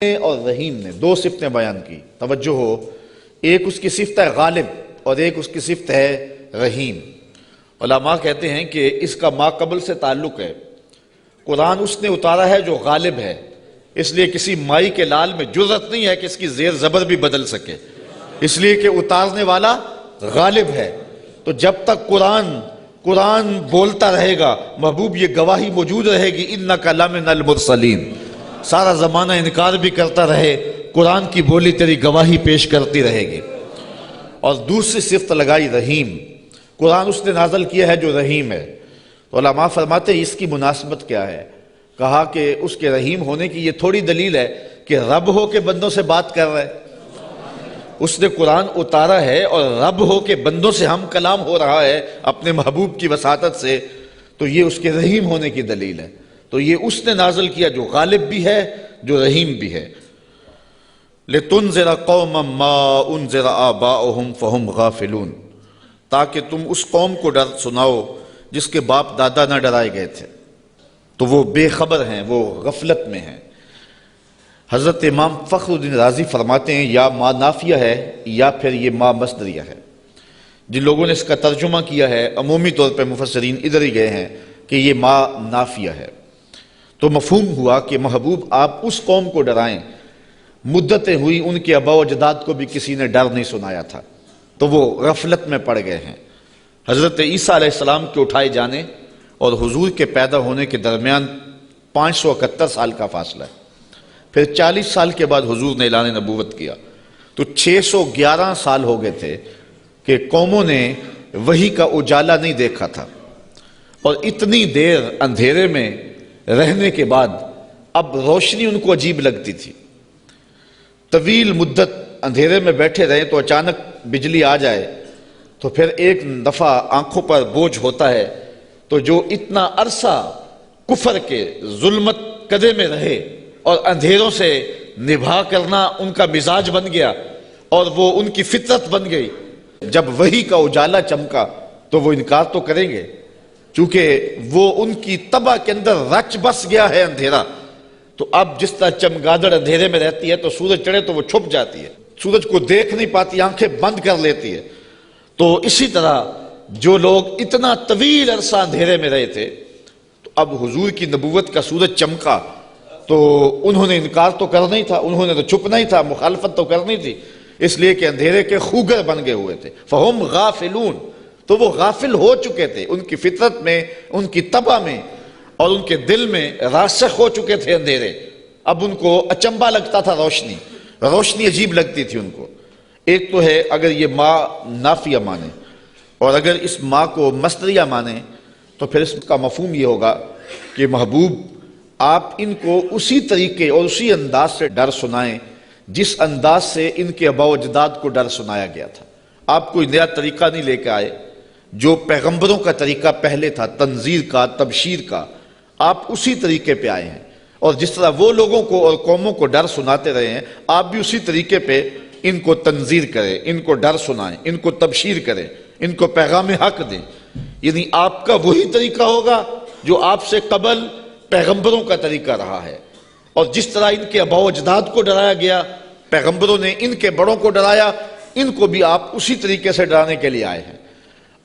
اور رحیم نے دو صفتیں بیان کی، توجہ ہو، ایک اس کی صفت ہے غالب اور ایک اس کی صفت ہے رحیم۔ علماء کہتے ہیں کہ اس کا ما قبل سے تعلق ہے، قرآن اس نے اتارا ہے جو غالب ہے، اس لیے کسی مائی کے لال میں جرأت نہیں ہے کہ اس کی زیر زبر بھی بدل سکے، اس لیے کہ اتارنے والا غالب ہے۔ تو جب تک قرآن بولتا رہے گا، محبوب یہ گواہی موجود رہے گی اِنَّكَ لَمِنَ الْمُرْسَلِينَ، سارا زمانہ انکار بھی کرتا رہے، قرآن کی بولی تیری گواہی پیش کرتی رہے گی۔ اور دوسری صفت لگائی رحیم، قرآن اس نے نازل کیا ہے جو رحیم ہے۔ تو علماء فرماتے ہیں اس کی مناسبت کیا ہے؟ کہا کہ اس کے رحیم ہونے کی یہ تھوڑی دلیل ہے کہ رب ہو کے بندوں سے بات کر رہا ہے، اس نے قرآن اتارا ہے اور رب ہو کے بندوں سے ہم کلام ہو رہا ہے اپنے محبوب کی وساطت سے، تو یہ اس کے رحیم ہونے کی دلیل ہے۔ تو یہ اس نے نازل کیا جو غالب بھی ہے جو رحیم بھی ہے۔ لِتُنذِرَ قَوْمًا مَا أُنذِرَ آبَاؤُهُمْ فَهُمْ غَافِلُونَ، تاکہ تم اس قوم کو ڈر سناؤ جس کے باپ دادا نہ ڈرائے گئے تھے، تو وہ بے خبر ہیں، وہ غفلت میں ہیں۔ حضرت امام فخر الدین رازی فرماتے ہیں یا ما نافیہ ہے یا پھر یہ ما مصدریہ ہے۔ جن لوگوں نے اس کا ترجمہ کیا ہے عمومی طور پہ مفسرین ادھر ہی گئے ہیں کہ یہ ما نافیہ ہے، تو مفہوم ہوا کہ محبوب آپ اس قوم کو ڈرائیں، مدتیں ہوئی ان کے آباء و اجداد کو بھی کسی نے ڈر نہیں سنایا تھا، تو وہ غفلت میں پڑ گئے ہیں۔ حضرت عیسیٰ علیہ السلام کے اٹھائے جانے اور حضور کے پیدا ہونے کے درمیان 571 سال کا فاصلہ ہے، پھر 40 سال کے بعد حضور نے اعلان نبوت کیا، تو 611 سال ہو گئے تھے کہ قوموں نے وحی کا اجالا نہیں دیکھا تھا، اور اتنی دیر اندھیرے میں رہنے کے بعد اب روشنی ان کو عجیب لگتی تھی۔ طویل مدت اندھیرے میں بیٹھے رہے تو اچانک بجلی آ جائے تو پھر ایک دفعہ آنکھوں پر بوجھ ہوتا ہے، تو جو اتنا عرصہ کفر کے ظلمت قدے میں رہے اور اندھیروں سے نبھا کرنا ان کا مزاج بن گیا اور وہ ان کی فطرت بن گئی، جب وحی کا اجالا چمکا تو وہ انکار تو کریں گے، چونکہ وہ ان کی طبع کے اندر رچ بس گیا ہے اندھیرا۔ تو اب جس طرح چمگادڑ اندھیرے میں رہتی ہے تو سورج چڑھے تو وہ چھپ جاتی ہے، سورج کو دیکھ نہیں پاتی، آنکھیں بند کر لیتی ہے، تو اسی طرح جو لوگ اتنا طویل عرصہ اندھیرے میں رہے تھے، تو اب حضور کی نبوت کا سورج چمکا تو انہوں نے انکار تو کرنا ہی تھا، انہوں نے تو چھپنا ہی تھا، مخالفت تو کرنی تھی، اس لیے کہ اندھیرے کے خوگر بن گئے ہوئے تھے۔ فَهُمْ غَافِلُونَ، تو وہ غافل ہو چکے تھے، ان کی فطرت میں، ان کی طبع میں اور ان کے دل میں راسخ ہو چکے تھے اندھیرے۔ اب ان کو اچنبھا لگتا تھا، روشنی عجیب لگتی تھی ان کو۔ ایک تو ہے اگر یہ ما نافیہ مانے، اور اگر اس ما کو مصدریہ مانے تو پھر اس کا مفہوم یہ ہوگا کہ محبوب آپ ان کو اسی طریقے اور اسی انداز سے ڈر سنائیں جس انداز سے ان کے آباء و اجداد کو ڈر سنایا گیا تھا۔ آپ کوئی نیا طریقہ نہیں لے کے آئے، جو پیغمبروں کا طریقہ پہلے تھا، تنذیر کا، تبشیر کا، آپ اسی طریقے پہ آئے ہیں، اور جس طرح وہ لوگوں کو اور قوموں کو ڈر سناتے رہے ہیں، آپ بھی اسی طریقے پہ ان کو تنذیر کریں، ان کو ڈر سنائیں، ان کو تبشیر کریں، ان کو پیغام حق دیں۔ یعنی آپ کا وہی طریقہ ہوگا جو آپ سے قبل پیغمبروں کا طریقہ رہا ہے، اور جس طرح ان کے آباء و اجداد کو ڈرایا گیا، پیغمبروں نے ان کے بڑوں کو ڈرایا، ان کو بھی آپ اسی طریقے سے ڈرانے کے لیے آئے ہیں۔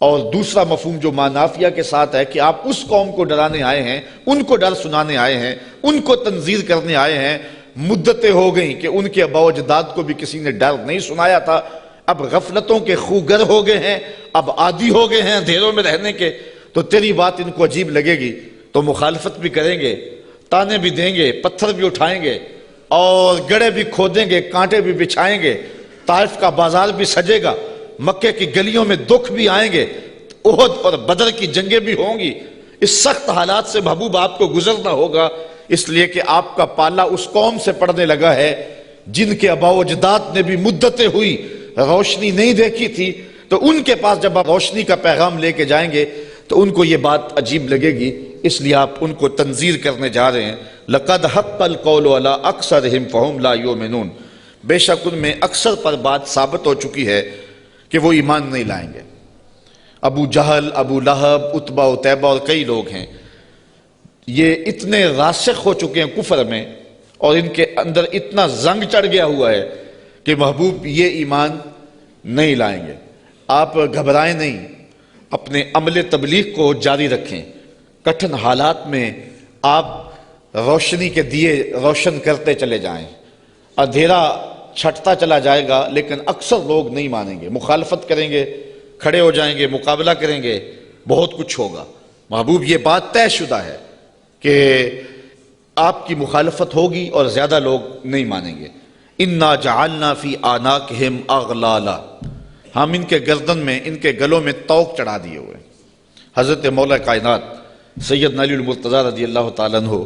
اور دوسرا مفہوم جو ما نافیہ کے ساتھ ہے کہ آپ اس قوم کو ڈرانے آئے ہیں، ان کو ڈر سنانے آئے ہیں، ان کو تنذیر کرنے آئے ہیں۔ مدتیں ہو گئیں کہ ان کے آباء و اجداد کو بھی کسی نے ڈر نہیں سنایا تھا، اب غفلتوں کے خوگر ہو گئے ہیں، اب عادی ہو گئے ہیں اندھیروں میں رہنے کے، تو تیری بات ان کو عجیب لگے گی تو مخالفت بھی کریں گے، تانے بھی دیں گے، پتھر بھی اٹھائیں گے، اور گڑھے بھی کھودیں گے، کانٹے بھی بچھائیں گے، طائف کا بازار بھی سجے گا، مکے کی گلیوں میں دکھ بھی آئیں گے، احد اور بدر کی جنگیں بھی ہوں گی۔ اس سخت حالات سے محبوب آپ کو گزرنا ہوگا، اس لیے کہ آپ کا پالا اس قوم سے پڑنے لگا ہے جن کے آباء و اجداد نے بھی مدتیں ہوئی روشنی نہیں دیکھی تھی، تو ان کے پاس جب آپ روشنی کا پیغام لے کے جائیں گے تو ان کو یہ بات عجیب لگے گی، اس لیے آپ ان کو تنذیر کرنے جا رہے ہیں۔ لَقَدْ حَقَّ الْقَوْلُ عَلَىٰ أَكْثَرِهِمْ فَهُمْ لَا يُؤْمِنُونَ، بے شک ان میں اکثر پر بات ثابت ہو چکی ہے کہ وہ ایمان نہیں لائیں گے۔ ابو جہل، ابو لہب، عتبہ اتیبہ اور کئی لوگ ہیں، یہ اتنے راسخ ہو چکے ہیں کفر میں، اور ان کے اندر اتنا زنگ چڑھ گیا ہوا ہے کہ محبوب یہ ایمان نہیں لائیں گے۔ آپ گھبرائیں نہیں، اپنے عمل تبلیغ کو جاری رکھیں، کٹھن حالات میں آپ روشنی کے دیے روشن کرتے چلے جائیں، اندھیرا چھٹتا چلا جائے گا لیکن اکثر لوگ نہیں مانیں گے، مخالفت کریں گے، کھڑے ہو جائیں گے، مقابلہ کریں گے، بہت کچھ ہوگا۔ محبوب یہ بات طے شدہ ہے کہ آپ کی مخالفت ہوگی اور زیادہ لوگ نہیں مانیں گے۔ اِنَّا جَعَلْنَا فِي أَعْنَاقِهِمْ أَغْلَالًا، ہم ان کے گردن میں، ان کے گلوں میں طوق چڑھا دیے ہوئے۔ حضرت مولا کائنات سیدنا علی المرتضیٰ رضی اللہ تعالیٰ عنہ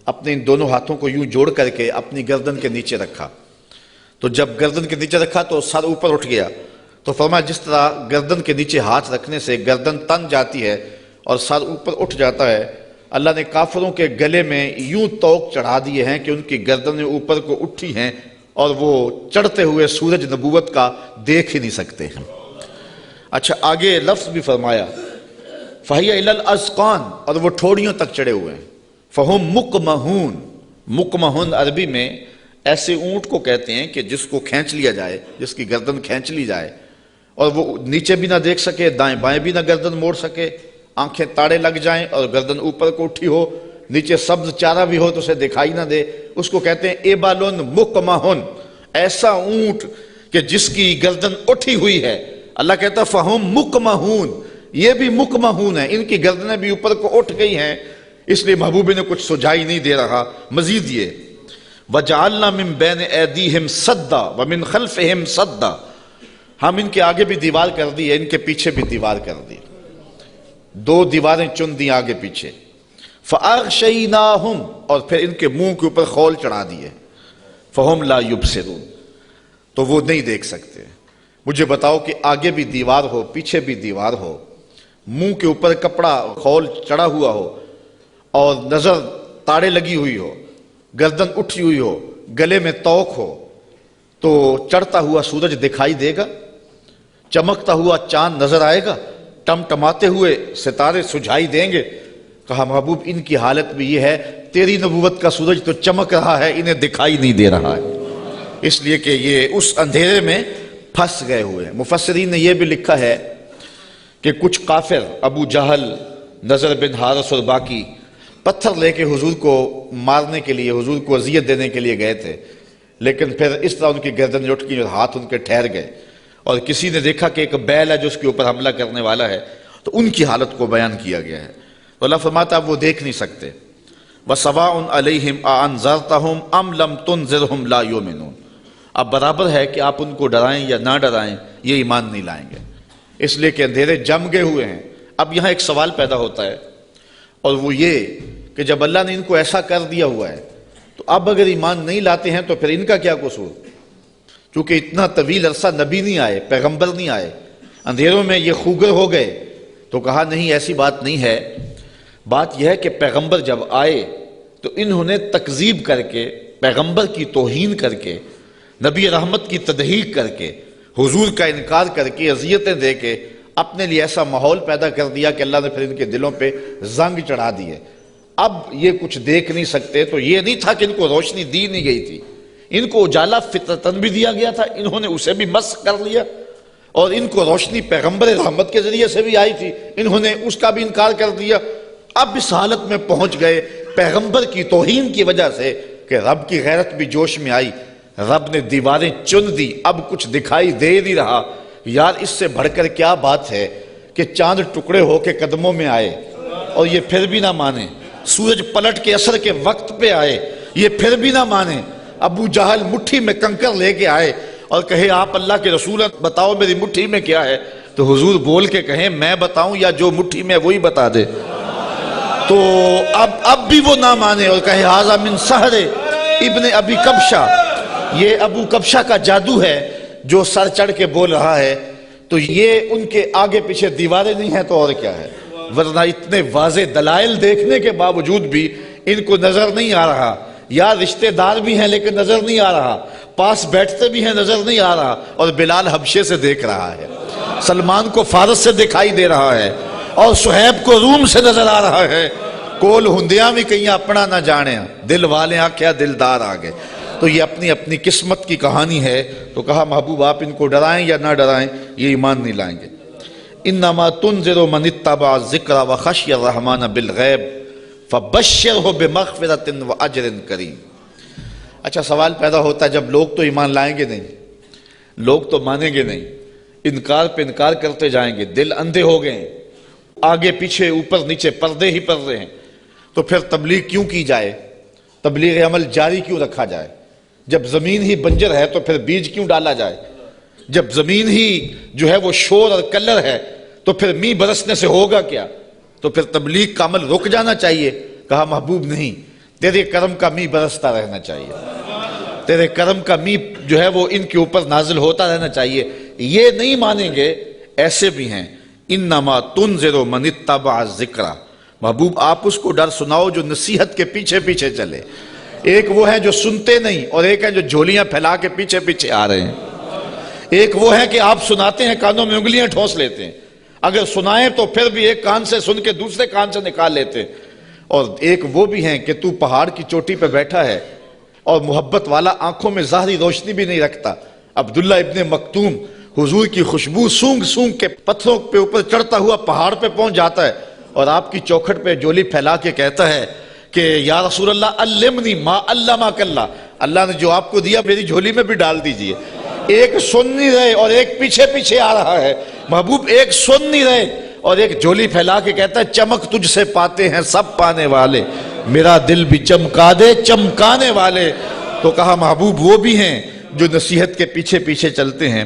اپنے ان دونوں ہاتھوں کو یوں جوڑ کر کے اپنی گردن کے نیچے رکھا، تو جب گردن کے نیچے رکھا تو سر اوپر اٹھ گیا، تو فرمایا جس طرح گردن کے نیچے ہاتھ رکھنے سے گردن تن جاتی ہے اور سر اوپر اٹھ جاتا ہے، اللہ نے کافروں کے گلے میں یوں طوق چڑھا دیے ہیں کہ ان کی گردنیں اوپر کو اٹھی ہیں اور وہ چڑھتے ہوئے سورج نبوت کا دیکھ ہی نہیں سکتے ہیں۔ اچھا آگے لفظ بھی فرمایا فَهِيَ إِلَى الْأَذْقَانِ، اور وہ ٹھوڑیوں تک چڑھے ہوئے ہیں۔ فَهُمْ مُقْمَحُونَ، مقمحون عربی میں ایسے اونٹ کو کہتے ہیں کہ جس کو کھینچ لیا جائے، جس کی گردن کھینچ لی جائے اور وہ نیچے بھی نہ دیکھ سکے، دائیں بائیں بھی نہ گردن موڑ سکے، آنکھیں تاڑے لگ جائیں اور گردن اوپر کو اٹھی ہو، نیچے سبز چارہ بھی ہو تو اسے دکھائی نہ دے، اس کو کہتے ہیں ایبالن مقمحن، ایسا اونٹ کہ جس کی گردن اٹھی ہوئی ہے۔ اللہ کہتا ہے فہم مقمحون، یہ بھی مقمحون ہیں، ان کی گردنیں بھی اوپر کو اٹھ گئی ہیں، اس لیے محبوب نے کچھ سجائی نہیں دے رہا۔ مزید یہ وَجَعَلْنَا مِن بَيْنِ أَيْدِيهِمْ سَدًّا وَمِن خَلْفِهِمْ سَدًّا، ہم ان کے آگے بھی دیوار کر دی ہے، ان کے پیچھے بھی دیوار کر دی، دو دیواریں چن دی آگے پیچھے۔ فَأَغْشَيْنَاهُمْ، اور پھر ان کے منہ کے اوپر خول چڑھا دیے، فَهُمْ لَا يُبْصِرُونَ، تو وہ نہیں دیکھ سکتے۔ مجھے بتاؤ کہ آگے بھی دیوار ہو، پیچھے بھی دیوار ہو، منہ کے اوپر کپڑا خول چڑھا ہوا ہو اور نظر تاڑے لگی ہوئی ہو، گردن اٹھی ہوئی ہو، گلے میں طوق ہو، تو چڑھتا ہوا سورج دکھائی دے گا؟ چمکتا ہوا چاند نظر آئے گا؟ ٹمٹماتے ہوئے ستارے سجھائی دیں گے؟ کہا محبوب ان کی حالت بھی یہ ہے، تیری نبوت کا سورج تو چمک رہا ہے، انہیں دکھائی نہیں دے رہا ہے، اس لیے کہ یہ اس اندھیرے میں پھنس گئے ہوئے ہیں۔ مفسرین نے یہ بھی لکھا ہے کہ کچھ کافر ابو جہل، نضر بن حارث اور باقی پتھر لے کے حضور کو مارنے کے لیے، حضور کو اذیت دینے کے لیے گئے تھے، لیکن پھر اس طرح ان کی گردن اٹھ گئی اور ہاتھ ان کے ٹھہر گئے، اور کسی نے دیکھا کہ ایک بیل ہے جو اس کے اوپر حملہ کرنے والا ہے، تو ان کی حالت کو بیان کیا گیا ہے۔ تو اللہ فرماتا اب وہ دیکھ نہیں سکتے۔ وَسَوَاءٌ عَلَيْهِمْ أَأَنذَرْتَهُمْ أَمْ لَمْ تُنذِرْهُمْ لَا يُؤْمِنُونَ، اب برابر ہے کہ آپ ان کو ڈرائیں یا نہ ڈرائیں، یہ ایمان نہیں لائیں گے، اس لیے کہ اندھیرے جم گئے ہوئے ہیں۔ اب یہاں ایک سوال پیدا ہوتا ہے، اور وہ یہ کہ جب اللہ نے ان کو ایسا کر دیا ہوا ہے تو اب اگر ایمان نہیں لاتے ہیں تو پھر ان کا کیا قصور؟ چونکہ اتنا طویل عرصہ نبی نہیں آئے، پیغمبر نہیں آئے، اندھیروں میں یہ خوگر ہو گئے، تو کہا نہیں ایسی بات نہیں ہے، بات یہ ہے کہ پیغمبر جب آئے تو انہوں نے تکذیب کر کے، پیغمبر کی توہین کر کے، نبی رحمت کی تدحیق کر کے، حضور کا انکار کر کے، اذیتیں دے کے اپنے لیے ایسا ماحول پیدا کر دیا کہ اللہ نے پھر ان کے دلوں پہ زنگ چڑھا دیے۔ اب یہ کچھ دیکھ نہیں سکتے، تو یہ نہیں تھا کہ ان کو روشنی دی نہیں گئی تھی، ان کو اجالا فطرتاً بھی دیا گیا تھا، انہوں نے اسے بھی مسخ کر لیا، اور ان کو روشنی پیغمبر رحمت کے ذریعے سے بھی آئی تھی، انہوں نے اس کا بھی انکار کر دیا۔ اب اس حالت میں پہنچ گئے پیغمبر کی توہین کی وجہ سے کہ رب کی غیرت بھی جوش میں آئی، رب نے دیواریں چن دی، اب کچھ دکھائی دے نہیں رہا۔ یار اس سے بڑھ کر کیا بات ہے کہ چاند ٹکڑے ہو کے قدموں میں آئے اور یہ پھر بھی نہ مانے، سورج پلٹ کے عصر کے وقت پہ آئے، یہ پھر بھی نہ مانے، ابو جہل مٹھی میں کنکر لے کے آئے اور کہے آپ اللہ کے رسول ہیں، بتاؤ میری مٹھی میں کیا ہے، تو حضور بول کے کہیں میں بتاؤں یا جو مٹھی میں وہی بتا دے، تو اب بھی وہ نہ مانے اور کہے ھذا من سحر ابن ابی کبشہ، یہ ابو کبشہ کا جادو ہے جو سر چڑھ کے بول رہا ہے۔ تو یہ ان کے آگے پیچھے دیواریں نہیں ہیں تو اور کیا ہے، ورنہ اتنے واضح دلائل دیکھنے کے باوجود بھی ان کو نظر نہیں آ رہا، یا رشتہ دار بھی ہیں لیکن نظر نہیں آ رہا، پاس بیٹھتے بھی ہیں نظر نہیں آ رہا، اور بلال حبشے سے دیکھ رہا ہے، سلمان کو فارس سے دکھائی دے رہا ہے، اور صہیب کو روم سے نظر آ رہا ہے، کول ہندیاں بھی کہیں اپنا نہ جانے، دل والے آکھیا دلدار آگے۔ تو یہ اپنی اپنی قسمت کی کہانی ہے۔ تو کہا محبوب آپ ان کو ڈرائیں یا نہ ڈرائیں، یہ ایمان نہیں لائیں گے۔ انما تنذر من اتبع الذکر وخشی الرحمن بالغیب فبشرہ بمغفرۃ واجر کریم۔ اچھا سوال پیدا ہوتا ہے، جب لوگ تو ایمان لائیں گے نہیں، لوگ تو مانیں گے نہیں، انکار پہ انکار کرتے جائیں گے، دل اندھے ہو گئے ہیں، آگے پیچھے اوپر نیچے پردے ہی پردے ہیں، تو پھر تبلیغ کیوں کی جائے؟ تبلیغ عمل جاری کیوں رکھا جائے؟ جب زمین ہی بنجر ہے تو پھر بیج کیوں ڈالا جائے؟ جب زمین ہی جو ہے وہ شور اور کلر ہے تو پھر می برسنے سے ہوگا کیا؟ تو پھر تبلیغ کا عمل رک جانا چاہیے۔ کہا محبوب نہیں، تیرے کرم کا می برستا رہنا چاہیے، تیرے کرم کا می جو ہے وہ ان کے اوپر نازل ہوتا رہنا چاہیے۔ یہ نہیں مانیں گے، ایسے بھی ہیں۔ انما تنذر من اتبع الذکر، محبوب آپ اس کو ڈر سناؤ جو نصیحت کے پیچھے پیچھے چلے۔ ایک وہ ہیں جو سنتے نہیں، اور ایک ہے جو جھولیاں پھیلا کے پیچھے پیچھے آ رہے ہیں۔ ایک وہ ہے کہ آپ سناتے ہیں، کانوں میں انگلیاں ٹھونس لیتے ہیں، اگر سنائیں تو پھر بھی ایک کان سے سن کے دوسرے کان سے نکال لیتے ہیں۔ اور ایک وہ بھی ہیں کہ تو پہاڑ کی چوٹی پہ بیٹھا ہے اور محبت والا، آنکھوں میں ظاہری روشنی بھی نہیں رکھتا۔ عبداللہ ابن مکتوم حضور کی خوشبو سونگ سونگ کے پتھروں پہ اوپر چڑھتا ہوا پہاڑ پہ پہنچ جاتا ہے، اور آپ کی چوکھٹ پہ جولی پھیلا کے کہتا ہے کہ یا رسول اللہ علمنی ما علمک اللہ، اللہ نے جو آپ کو دیا میری جھولی میں بھی ڈال دیجئے۔ ایک سن نہیں رہے اور ایک پیچھے پیچھے آ رہا ہے۔ محبوب ایک سن نہیں رہے اور ایک جھولی پھیلا کے کہتا ہے چمک تجھ سے پاتے ہیں سب پانے والے، میرا دل بھی چمکا دے چمکانے والے۔ تو کہا محبوب وہ بھی ہیں جو نصیحت کے پیچھے پیچھے چلتے ہیں۔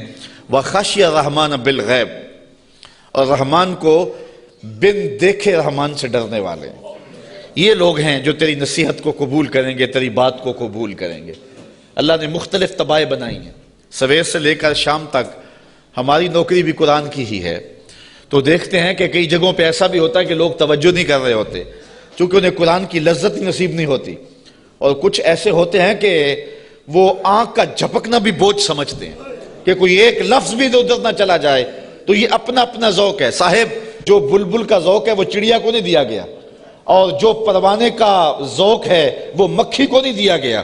وخشی الرحمن بالغیب، اور رحمان کو بن دیکھے رحمان سے ڈرنے والے ہیں۔ یہ لوگ ہیں جو تیری نصیحت کو قبول کریں گے، تیری بات کو قبول کریں گے۔ اللہ نے مختلف طبائع بنائی ہیں، سویر سے لے کر شام تک۔ ہماری نوکری بھی قرآن کی ہی ہے، تو دیکھتے ہیں کہ کئی جگہوں پہ ایسا بھی ہوتا ہے کہ لوگ توجہ نہیں کر رہے ہوتے، چونکہ انہیں قرآن کی لذت ہی نصیب نہیں ہوتی، اور کچھ ایسے ہوتے ہیں کہ وہ آنکھ کا جھپکنا بھی بوجھ سمجھتے ہیں کہ کوئی ایک لفظ بھی ادھر نہ چلا جائے۔ تو یہ اپنا اپنا ذوق ہے صاحب، جو بلبل کا ذوق ہے وہ چڑیا کو نہیں دیا گیا، اور جو پروانے کا ذوق ہے وہ مکھی کو نہیں دیا گیا،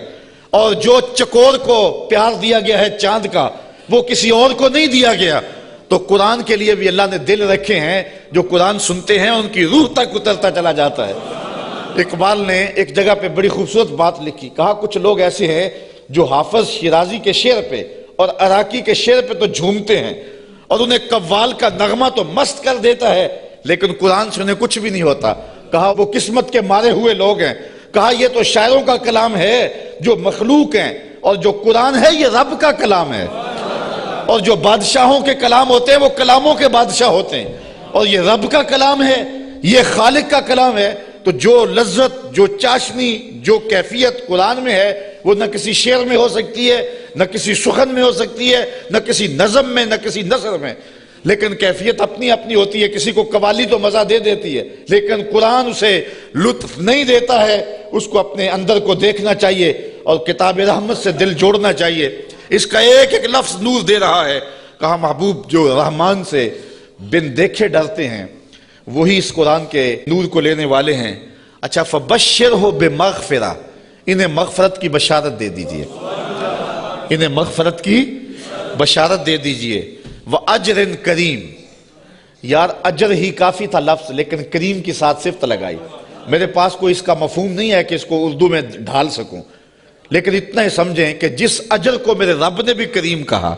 اور جو چکور کو پیار دیا گیا ہے چاند کا وہ کسی اور کو نہیں دیا گیا۔ تو قرآن کے لیے بھی اللہ نے دل رکھے ہیں، جو قرآن سنتے ہیں ان کی روح تک اترتا چلا جاتا ہے۔ اقبال نے ایک جگہ پہ بڑی خوبصورت بات لکھی، کہا کچھ لوگ ایسے ہیں جو حافظ شیرازی کے شعر پہ اور عراقی کے شعر پہ تو جھومتے ہیں، اور انہیں قوال کا نغمہ تو مست کر دیتا ہے، لیکن قرآن سے انہیں کچھ بھی نہیں ہوتا۔ کہا وہ قسمت کے مارے ہوئے لوگ ہیں۔ کہا یہ تو شاعروں کا کلام ہے جو مخلوق ہیں، اور جو قرآن ہے یہ رب کا کلام ہے، اور جو بادشاہوں کے کلام ہوتے ہیں وہ کلاموں کے بادشاہ ہوتے ہیں، اور یہ رب کا کلام ہے، یہ خالق کا کلام ہے۔ تو جو لذت، جو چاشنی، جو کیفیت قرآن میں ہے وہ نہ کسی شعر میں ہو سکتی ہے، نہ کسی سخن میں ہو سکتی ہے، نہ کسی نظم میں، نہ کسی نثر میں، لیکن کیفیت اپنی اپنی ہوتی ہے۔ کسی کو قوالی تو مزہ دے دیتی ہے، لیکن قرآن اسے لطف نہیں دیتا ہے، اس کو اپنے اندر کو دیکھنا چاہیے اور کتاب رحمت سے دل جوڑنا چاہیے۔ اس کا ایک ایک لفظ نور دے رہا ہے۔ کہا محبوب جو رحمان سے بن دیکھے ڈرتے ہیں وہی اس قرآن کے نور کو لینے والے ہیں۔ اچھا فبشرہ بمغفرہ، انہیں مغفرت کی بشارت دے دیجئے، انہیں مغفرت کی بشارت دے دیجئے۔ وَأَجْرٍ کریم، یار اجر ہی کافی تھا لفظ، لیکن کریم کی ساتھ صفت لگائی۔ میرے پاس کوئی اس کا مفہوم نہیں ہے کہ اس کو اردو میں ڈھال سکوں، لیکن اتنا ہی سمجھیں کہ جس اجر کو میرے رب نے بھی کریم کہا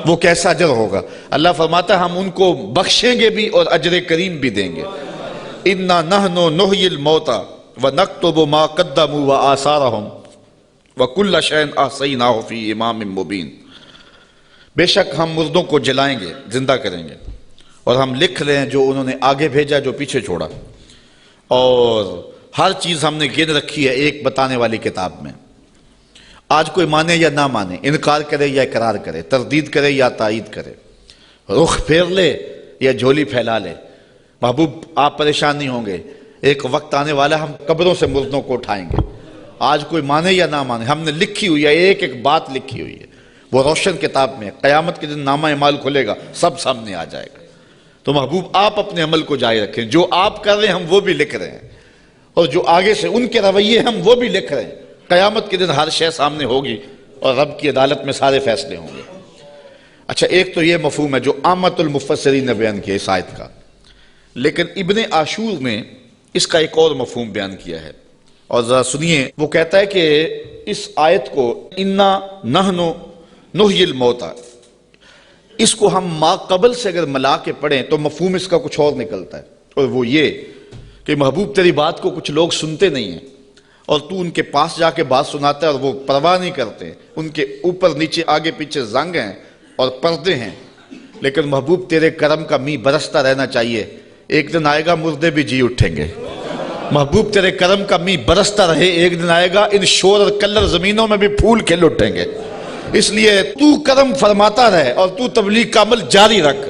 وہ کیسا اجر ہوگا۔ اللہ فرماتا ہے ہم ان کو بخشیں گے بھی اور اجر کریم بھی دیں گے۔ اِنَّا نَحْنُ نُحْيِي الْمَوْتَى وَنَكْتُبُ مَا قَدَّمُوا وَآثَارَهُمْ وَكُلَّ شَيْءٍ أَحْصَيْنَاهُ فِي إِمَامٍ مُبِينٍ، بے شک ہم مردوں کو جلائیں گے، زندہ کریں گے، اور ہم لکھ رہے ہیں جو انہوں نے آگے بھیجا، جو پیچھے چھوڑا، اور ہر چیز ہم نے گن رکھی ہے ایک بتانے والی کتاب میں۔ آج کوئی مانے یا نہ مانے، انکار کرے یا اقرار کرے، تردید کرے یا تائید کرے، رخ پھیر لے یا جھولی پھیلا لے، محبوب آپ پریشان نہیں ہوں گے۔ ایک وقت آنے والا ہم قبروں سے مردوں کو اٹھائیں گے۔ آج کوئی مانے یا نہ مانے، ہم نے لکھی ہوئی ہے، ایک ایک بات لکھی ہوئی ہے، وہ روشن کتاب میں۔ قیامت کے دن نامہ اعمال کھلے گا، سب سامنے آ جائے گا۔ تو محبوب آپ اپنے عمل کو جاری رکھیں، جو آپ کر رہے ہیں ہم وہ بھی لکھ رہے ہیں، اور جو آگے سے ان کے رویے ہم وہ بھی لکھ رہے ہیں. قیامت کے دن ہر شے سامنے ہوگی اور رب کی عدالت میں سارے فیصلے ہوں گے. اچھا، ایک تو یہ مفہوم ہے جو عامت المفسرین نے بیان کیا اس آیت کا، لیکن ابن عاشور نے اس کا ایک اور مفہوم بیان کیا ہے، اور ذرا سنیے. وہ کہتا ہے کہ اس آیت کو انا نحن نحیی الموتى، اس کو ہم ما قبل سے اگر ملا کے پڑھیں تو مفہوم اس کا کچھ اور نکلتا ہے، اور وہ یہ کہ محبوب تیری بات کو کچھ لوگ سنتے نہیں ہیں اور تو ان کے پاس جا کے بات سناتا ہے اور وہ پرواہ نہیں کرتے، ان کے اوپر نیچے آگے پیچھے زنگ ہیں اور پردے ہیں، لیکن محبوب تیرے کرم کا می برستا رہنا چاہیے. ایک دن آئے گا مردے بھی جی اٹھیں گے. محبوب تیرے کرم کا می برستا رہے، ایک دن آئے گا ان شور اور کلر زمینوں میں بھی پھول کھل اٹھیں گے. اس لیے تو کرم فرماتا رہے اور تو تبلیغ کا عمل جاری رکھ.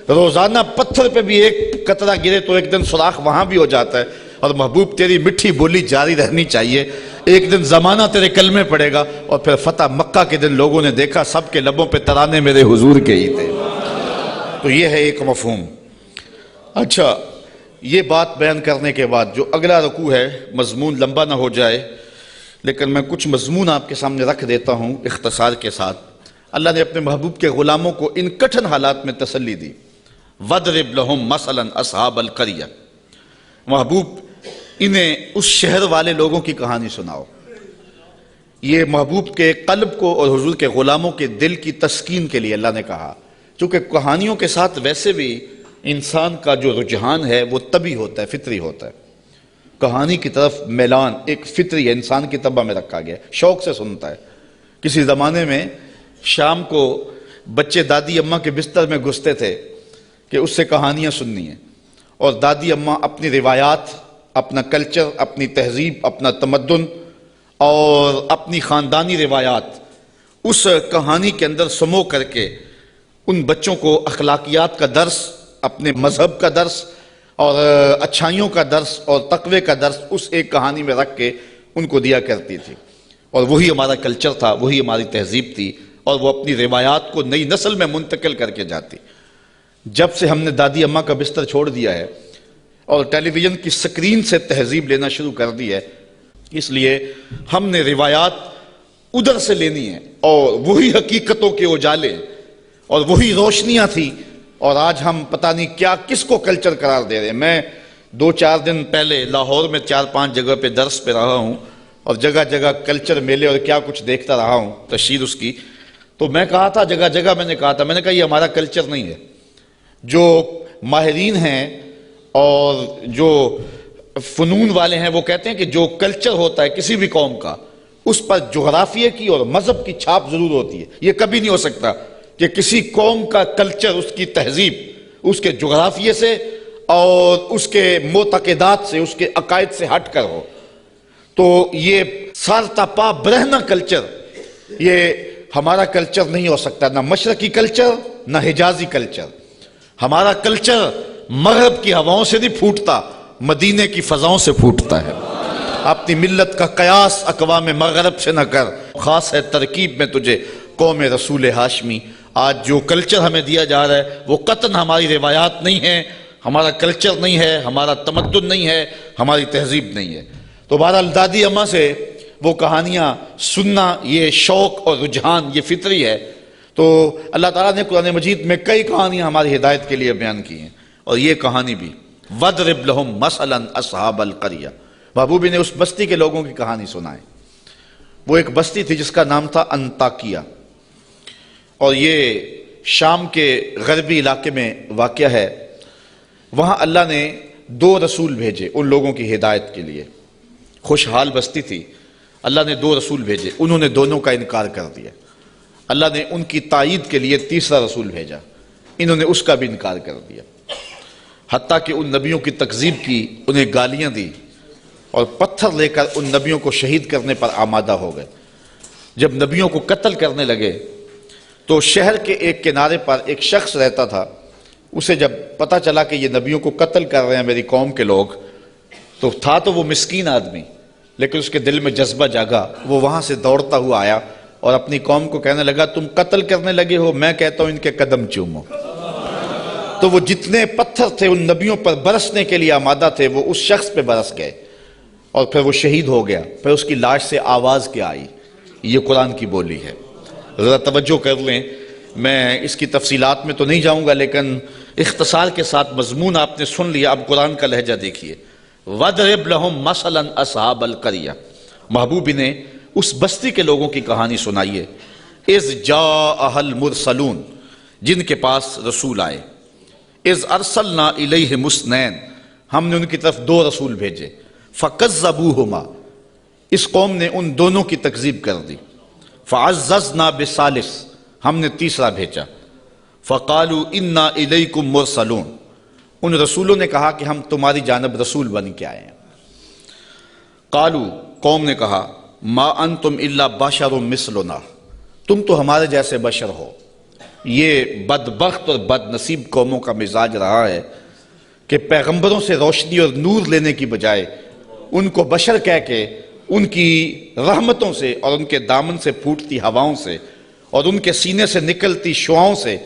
روزانہ پتھر پہ بھی ایک قطرہ گرے تو ایک دن سوراخ وہاں بھی ہو جاتا ہے. اور محبوب تیری مٹھی بولی جاری رہنی چاہیے. ایک دن زمانہ تیرے کلمے پڑے گا، اور پھر فتح مکہ کے دن لوگوں نے دیکھا سب کے لبوں پہ ترانے میرے حضور کے ہی تھے. تو یہ ہے ایک مفہوم. اچھا، یہ بات بیان کرنے کے بعد جو اگلا رکوع ہے، مضمون لمبا نہ ہو جائے لیکن میں کچھ مضمون آپ کے سامنے رکھ دیتا ہوں اختصار کے ساتھ. اللہ نے اپنے محبوب کے غلاموں کو ان کٹھن حالات میں تسلی دی. وَضْرِبْ لَهُمْ مَثَلًا أَصْحَابَ الْقَرْيَةِ، محبوب انہیں اس شہر والے لوگوں کی کہانی سناؤ. یہ محبوب کے قلب کو اور حضور کے غلاموں کے دل کی تسکین کے لیے اللہ نے کہا، چونکہ کہانیوں کے ساتھ ویسے بھی انسان کا جو رجحان ہے وہ طبعی ہوتا ہے، فطری ہوتا ہے. کہانی کی طرف میلان ایک فطری ہے، انسان کی طبع میں رکھا گیا، شوق سے سنتا ہے. کسی زمانے میں شام کو بچے دادی اماں کے بستر میں گھستے تھے کہ اس سے کہانیاں سننی ہیں، اور دادی اماں اپنی روایات، اپنا کلچر، اپنی تہذیب، اپنا تمدن اور اپنی خاندانی روایات اس کہانی کے اندر سمو کر کے ان بچوں کو اخلاقیات کا درس، اپنے مذہب کا درس اور اچھائیوں کا درس اور تقوی کا درس اس ایک کہانی میں رکھ کے ان کو دیا کرتی تھی. اور وہی ہمارا کلچر تھا، وہی ہماری تہذیب تھی، اور وہ اپنی روایات کو نئی نسل میں منتقل کر کے جاتی. جب سے ہم نے دادی اماں کا بستر چھوڑ دیا ہے اور ٹیلی ویژن کی سکرین سے تہذیب لینا شروع کر دی ہے، اس لیے ہم نے روایات ادھر سے لینی ہے، اور وہی حقیقتوں کے اجالے اور وہی روشنیاں تھی. اور آج ہم پتہ نہیں کیا کس کو کلچر قرار دے رہے ہیں. میں 2-4 دن پہلے لاہور میں 4-5 جگہ پہ درس پہ رہا ہوں اور جگہ جگہ کلچر میلے اور کیا کچھ دیکھتا رہا ہوں، تشہیر اس کی. تو میں کہا تھا، جگہ جگہ میں نے کہا یہ ہمارا کلچر نہیں ہے. جو ماہرین ہیں اور جو فنون والے ہیں وہ کہتے ہیں کہ جو کلچر ہوتا ہے کسی بھی قوم کا، اس پر جغرافیے کی اور مذہب کی چھاپ ضرور ہوتی ہے. یہ کبھی نہیں ہو سکتا کہ کسی قوم کا کلچر، اس کی تہذیب اس کے جغرافیے سے اور اس کے معتقدات سے، اس کے عقائد سے ہٹ کر ہو. تو یہ سارتا پا برہنہ کلچر یہ ہمارا کلچر نہیں ہو سکتا، نہ مشرقی کلچر نہ حجازی کلچر. ہمارا کلچر مغرب کی ہواؤں سے نہیں پھوٹتا، مدینے کی فضاؤں سے پھوٹتا ہے. اپنی ملت کا قیاس اقوام مغرب سے نہ کر، خاص ہے ترکیب میں تجھے قوم رسول ہاشمی. آج جو کلچر ہمیں دیا جا رہا ہے وہ قطعاً ہماری روایات نہیں ہے، ہمارا کلچر نہیں ہے، ہمارا تمدن نہیں ہے، ہماری تہذیب نہیں ہے. تو بہرحال دادی اماں سے وہ کہانیاں سننا یہ شوق اور رجحان یہ فطری ہے. تو اللہ تعالیٰ نے قرآن مجید میں کئی کہانیاں ہماری ہدایت کے لیے بیان کی ہیں، اور یہ کہانی بھی وَضْرِبْ لَهُمْ مَثَلًا أَصْحَابَ الْقَرْيَةِ. محبوبی نے اس بستی کے لوگوں کی کہانی سنائے. وہ ایک بستی تھی جس کا نام تھا انطاکیہ، اور یہ شام کے غربی علاقے میں واقع ہے. وہاں اللہ نے 2 رسول بھیجے ان لوگوں کی ہدایت کے لیے. خوشحال بستی تھی، اللہ نے 2 رسول بھیجے، انہوں نے دونوں کا انکار کر دیا. اللہ نے ان کی تائید کے لیے 3را رسول بھیجا، انہوں نے اس کا بھی انکار کر دیا. حتیٰ کہ ان نبیوں کی تکذیب کی، انہیں گالیاں دی اور پتھر لے کر ان نبیوں کو شہید کرنے پر آمادہ ہو گئے. جب نبیوں کو قتل کرنے لگے تو شہر کے ایک کنارے پر ایک شخص رہتا تھا. اسے جب پتہ چلا کہ یہ نبیوں کو قتل کر رہے ہیں میری قوم کے لوگ، تو تھا تو وہ مسکین آدمی، لیکن اس کے دل میں جذبہ جاگا. وہ وہاں سے دوڑتا ہوا آیا اور اپنی قوم کو کہنے لگا تم قتل کرنے لگے ہو، میں کہتا ہوں ان کے قدم چومو. تو وہ جتنے پتھر تھے ان نبیوں پر برسنے کے لیے آمادہ تھے وہ اس شخص پہ برس گئے. اور پھر وہ شہید ہو گیا، پھر اس کی لاش سے آواز کیا آئی؟ یہ قرآن کی بولی ہے۔ ذرا توجہ کر لیں، میں اس کی تفصیلات میں تو نہیں جاؤں گا، لیکن اختصار کے ساتھ مضمون آپ نے سن لیا۔ اب قرآن کا لہجہ دیکھیے۔ وَاضْرِبْ لَهُمْ مَثَلًا أَصْحَابَ الْقَرْيَةِ، محبوب نے اس بستی کے لوگوں کی کہانی سنائیے۔ اِذْ جَاءَهَا الْمُرْسَلُونَ، جن کے پاس رسول آئے۔ اِذْ أَرْسَلْنَا إِلَيْهِمُ اثْنَيْنِ، ہم نے ان کی طرف دو رسول بھیجے۔ فَكَذَّبُوهُمَا، اس قوم نے ان دونوں کی تکذیب کر دی۔ فَعَزَّزْنَا بِثَالِثٍ، ہم نے تیسرا بھیجا۔ فَقَالُوا إِنَّا إِلَيْكُمْ مُرْسَلُونَ، ان رسولوں نے کہا کہ ہم تمہاری جانب رسول بن کے آئے ہیں۔ قالوا، قوم نے کہا، ما انتم الا بشر مثلنا، تم تو ہمارے جیسے بشر ہو۔ یہ بدبخت اور بد نصیب قوموں کا مزاج رہا ہے کہ پیغمبروں سے روشنی اور نور لینے کی بجائے ان کو بشر کہہ کے ان کی رحمتوں سے اور ان کے دامن سے پھوٹتی ہواؤں سے اور ان کے سینے سے نکلتی شعاؤں سے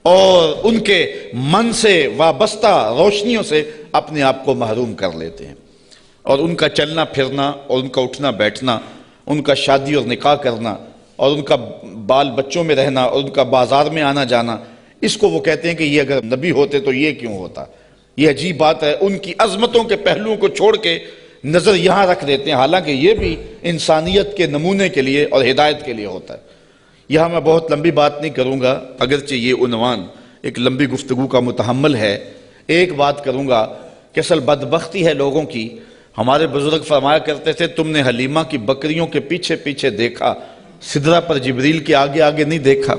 اور ان کے من سے وابستہ روشنیوں سے اپنے آپ کو محروم کر لیتے ہیں، اور ان کا چلنا پھرنا اور ان کا اٹھنا بیٹھنا، ان کا شادی اور نکاح کرنا اور ان کا بال بچوں میں رہنا اور ان کا بازار میں آنا جانا، اس کو وہ کہتے ہیں کہ یہ اگر نبی ہوتے تو یہ کیوں ہوتا۔ یہ عجیب بات ہے، ان کی عظمتوں کے پہلوؤں کو چھوڑ کے نظر یہاں رکھ دیتے ہیں، حالانکہ یہ بھی انسانیت کے نمونے کے لیے اور ہدایت کے لیے ہوتا ہے۔ یہاں میں بہت لمبی بات نہیں کروں گا، اگرچہ یہ عنوان ایک لمبی گفتگو کا متحمل ہے۔ ایک بات کروں گا کہ اصل بدبختی ہے لوگوں کی۔ ہمارے بزرگ فرمایا کرتے تھے، تم نے حلیمہ کی بکریوں کے پیچھے پیچھے دیکھا، سدرہ پر جبریل کے آگے آگے نہیں دیکھا۔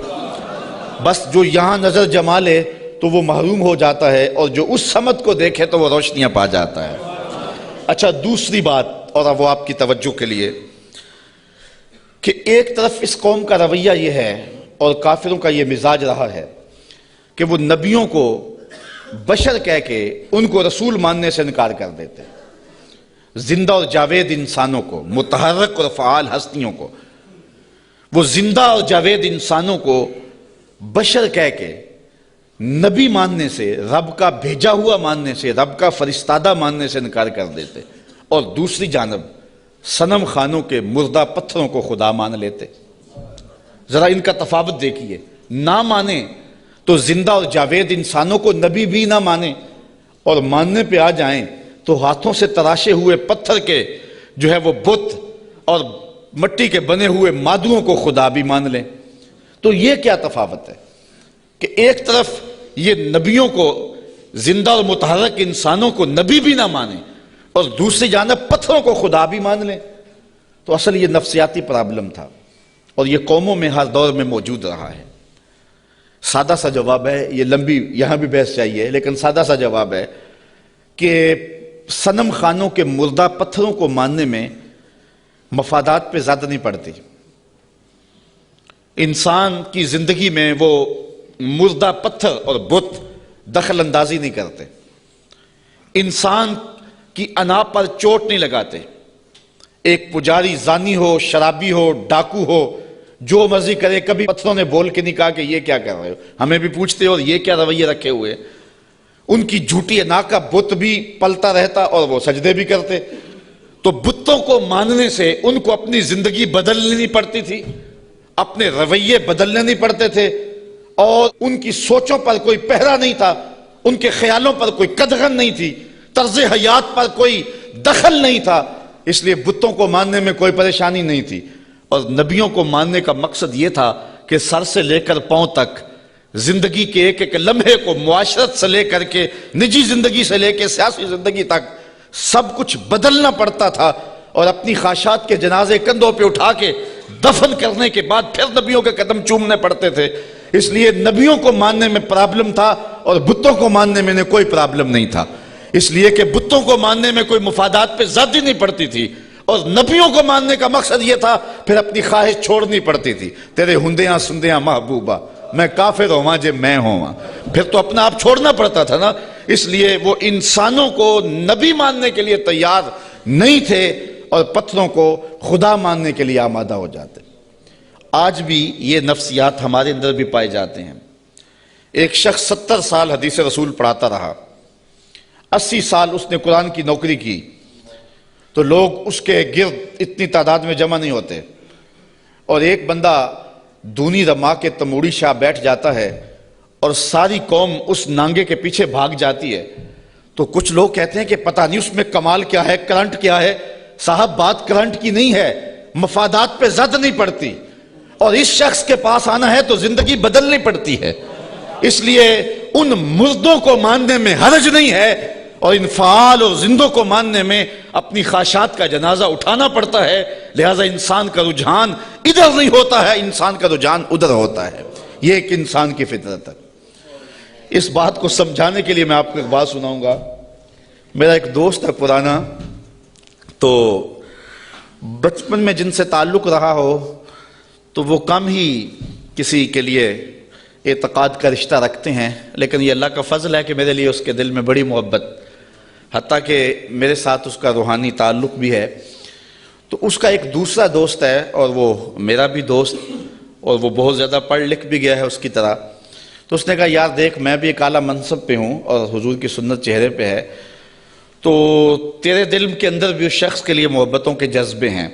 بس جو یہاں نظر جما لے تو وہ محروم ہو جاتا ہے، اور جو اس سمت کو دیکھے تو وہ روشنیاں پا جاتا ہے۔ اچھا، دوسری بات، اور اب وہ آپ کی توجہ کے لیے، کہ ایک طرف اس قوم کا رویہ یہ ہے اور کافروں کا یہ مزاج رہا ہے کہ وہ نبیوں کو بشر کہہ کے ان کو رسول ماننے سے انکار کر دیتے، زندہ اور جاوید انسانوں کو، متحرک اور فعال ہستیوں کو، وہ زندہ اور جاوید انسانوں کو بشر کہہ کے نبی ماننے سے، رب کا بھیجا ہوا ماننے سے، رب کا فرستادہ ماننے سے انکار کر دیتے، اور دوسری جانب صنم خانوں کے مردہ پتھروں کو خدا مان لیتے۔ ذرا ان کا تفاوت دیکھیے، نہ مانے تو زندہ اور جاوید انسانوں کو نبی بھی نہ مانے، اور ماننے پہ آ جائیں تو ہاتھوں سے تراشے ہوئے پتھر کے جو ہے وہ بت اور مٹی کے بنے ہوئے مادوں کو خدا بھی مان لیں۔ تو یہ کیا تفاوت ہے کہ ایک طرف یہ نبیوں کو، زندہ اور متحرک انسانوں کو نبی بھی نہ مانے، اور دوسری جانب پتھروں کو خدا بھی مان لیں؟ تو اصل یہ نفسیاتی پرابلم تھا، اور یہ قوموں میں ہر دور میں موجود رہا ہے۔ سادہ سا جواب ہے، یہ لمبی یہاں بھی بحث چاہیے، لیکن سادہ سا جواب ہے کہ صنم خانوں کے مردہ پتھروں کو ماننے میں مفادات پہ زیادہ نہیں پڑتی۔ انسان کی زندگی میں وہ مردہ پتھر اور بت دخل اندازی نہیں کرتے، انسان کی انا پر چوٹ نہیں لگاتے۔ ایک پجاری زانی ہو، شرابی ہو، ڈاکو ہو، جو مرضی کرے، کبھی پتھروں نے بول کے نہیں کہا کہ یہ کیا کر رہے ہو، ہمیں بھی پوچھتے اور یہ کیا رویے رکھے ہوئے۔ ان کی جھوٹی انا کا بت بھی پلتا رہتا اور وہ سجدے بھی کرتے۔ تو بتوں کو ماننے سے ان کو اپنی زندگی بدلنی نہیں پڑتی تھی، اپنے رویے بدلنے نہیں پڑتے تھے، اور ان کی سوچوں پر کوئی پہرا نہیں تھا، ان کے خیالوں پر کوئی قدغن نہیں تھی، طرز حیات پر کوئی دخل نہیں تھا، اس لیے بتوں کو ماننے میں کوئی پریشانی نہیں تھی۔ اور نبیوں کو ماننے کا مقصد یہ تھا کہ سر سے لے کر پاؤں تک زندگی کے ایک ایک لمحے کو، معاشرت سے لے کر کے نجی زندگی سے لے کے سیاسی زندگی تک سب کچھ بدلنا پڑتا تھا، اور اپنی خواہشات کے جنازے کندھوں پہ اٹھا کے دفن کرنے کے بعد پھر نبیوں کے قدم چومنے پڑتے تھے۔ اس لیے نبیوں کو ماننے میں پرابلم تھا اور بتوں کو ماننے میں کوئی پرابلم نہیں تھا، اس لیے کہ بتوں کو ماننے میں کوئی مفادات پہ زیادتی نہیں پڑتی تھی، اور نبیوں کو ماننے کا مقصد یہ تھا پھر اپنی خواہش چھوڑنی پڑتی تھی۔ تیرے ہندیاں سندیاں محبوبہ، میں کافر ہوں جے میں ہوں، پھر تو اپنا آپ چھوڑنا پڑتا تھا نا۔ اس لیے وہ انسانوں کو نبی ماننے کے لیے تیار نہیں تھے اور پتھروں کو خدا ماننے کے لیے آمادہ ہو جاتے۔ آج بھی یہ نفسیات ہمارے اندر بھی پائے جاتے ہیں۔ ایک شخص 70 سال حدیث رسول پڑھاتا رہا، 80 سال اس نے قرآن کی نوکری کی، تو لوگ اس کے گرد اتنی تعداد میں جمع نہیں ہوتے، اور ایک بندہ دونی رما کے تموڑی شاہ بیٹھ جاتا ہے اور ساری قوم اس نانگے کے پیچھے بھاگ جاتی ہے، تو کچھ لوگ کہتے ہیں کہ پتہ نہیں اس میں کمال کیا ہے، کرنٹ کیا ہے۔ صاحب بات کرنٹ کی نہیں ہے، مفادات پہ زد نہیں پڑتی، اور اس شخص کے پاس آنا ہے تو زندگی بدلنی پڑتی ہے۔ اس لیے ان مردوں کو ماننے میں حرج نہیں ہے، اور ان فعال اور زندوں کو ماننے میں اپنی خواہشات کا جنازہ اٹھانا پڑتا ہے۔ لہذا انسان کا رجحان ادھر نہیں ہوتا ہے، انسان کا رجحان ادھر ہوتا ہے۔ یہ ایک انسان کی فطرت ہے۔ اس بات کو سمجھانے کے لیے میں آپ کو ایک بات سناؤں گا۔ میرا ایک دوست ہے پرانا، تو بچپن میں جن سے تعلق رہا ہو تو وہ کم ہی کسی کے لیے اعتقاد کا رشتہ رکھتے ہیں، لیکن یہ اللہ کا فضل ہے کہ میرے لیے اس کے دل میں بڑی محبت، حتیٰ کہ میرے ساتھ اس کا روحانی تعلق بھی ہے۔ تو اس کا ایک دوسرا دوست ہے، اور وہ میرا بھی دوست، اور وہ بہت زیادہ پڑھ لکھ بھی گیا ہے اس کی طرح۔ تو اس نے کہا یار دیکھ، میں بھی ایک اعلیٰ منصب پہ ہوں اور حضور کی سنت چہرے پہ ہے، تو تیرے دل کے اندر بھی اس شخص کے لیے محبتوں کے جذبے ہیں،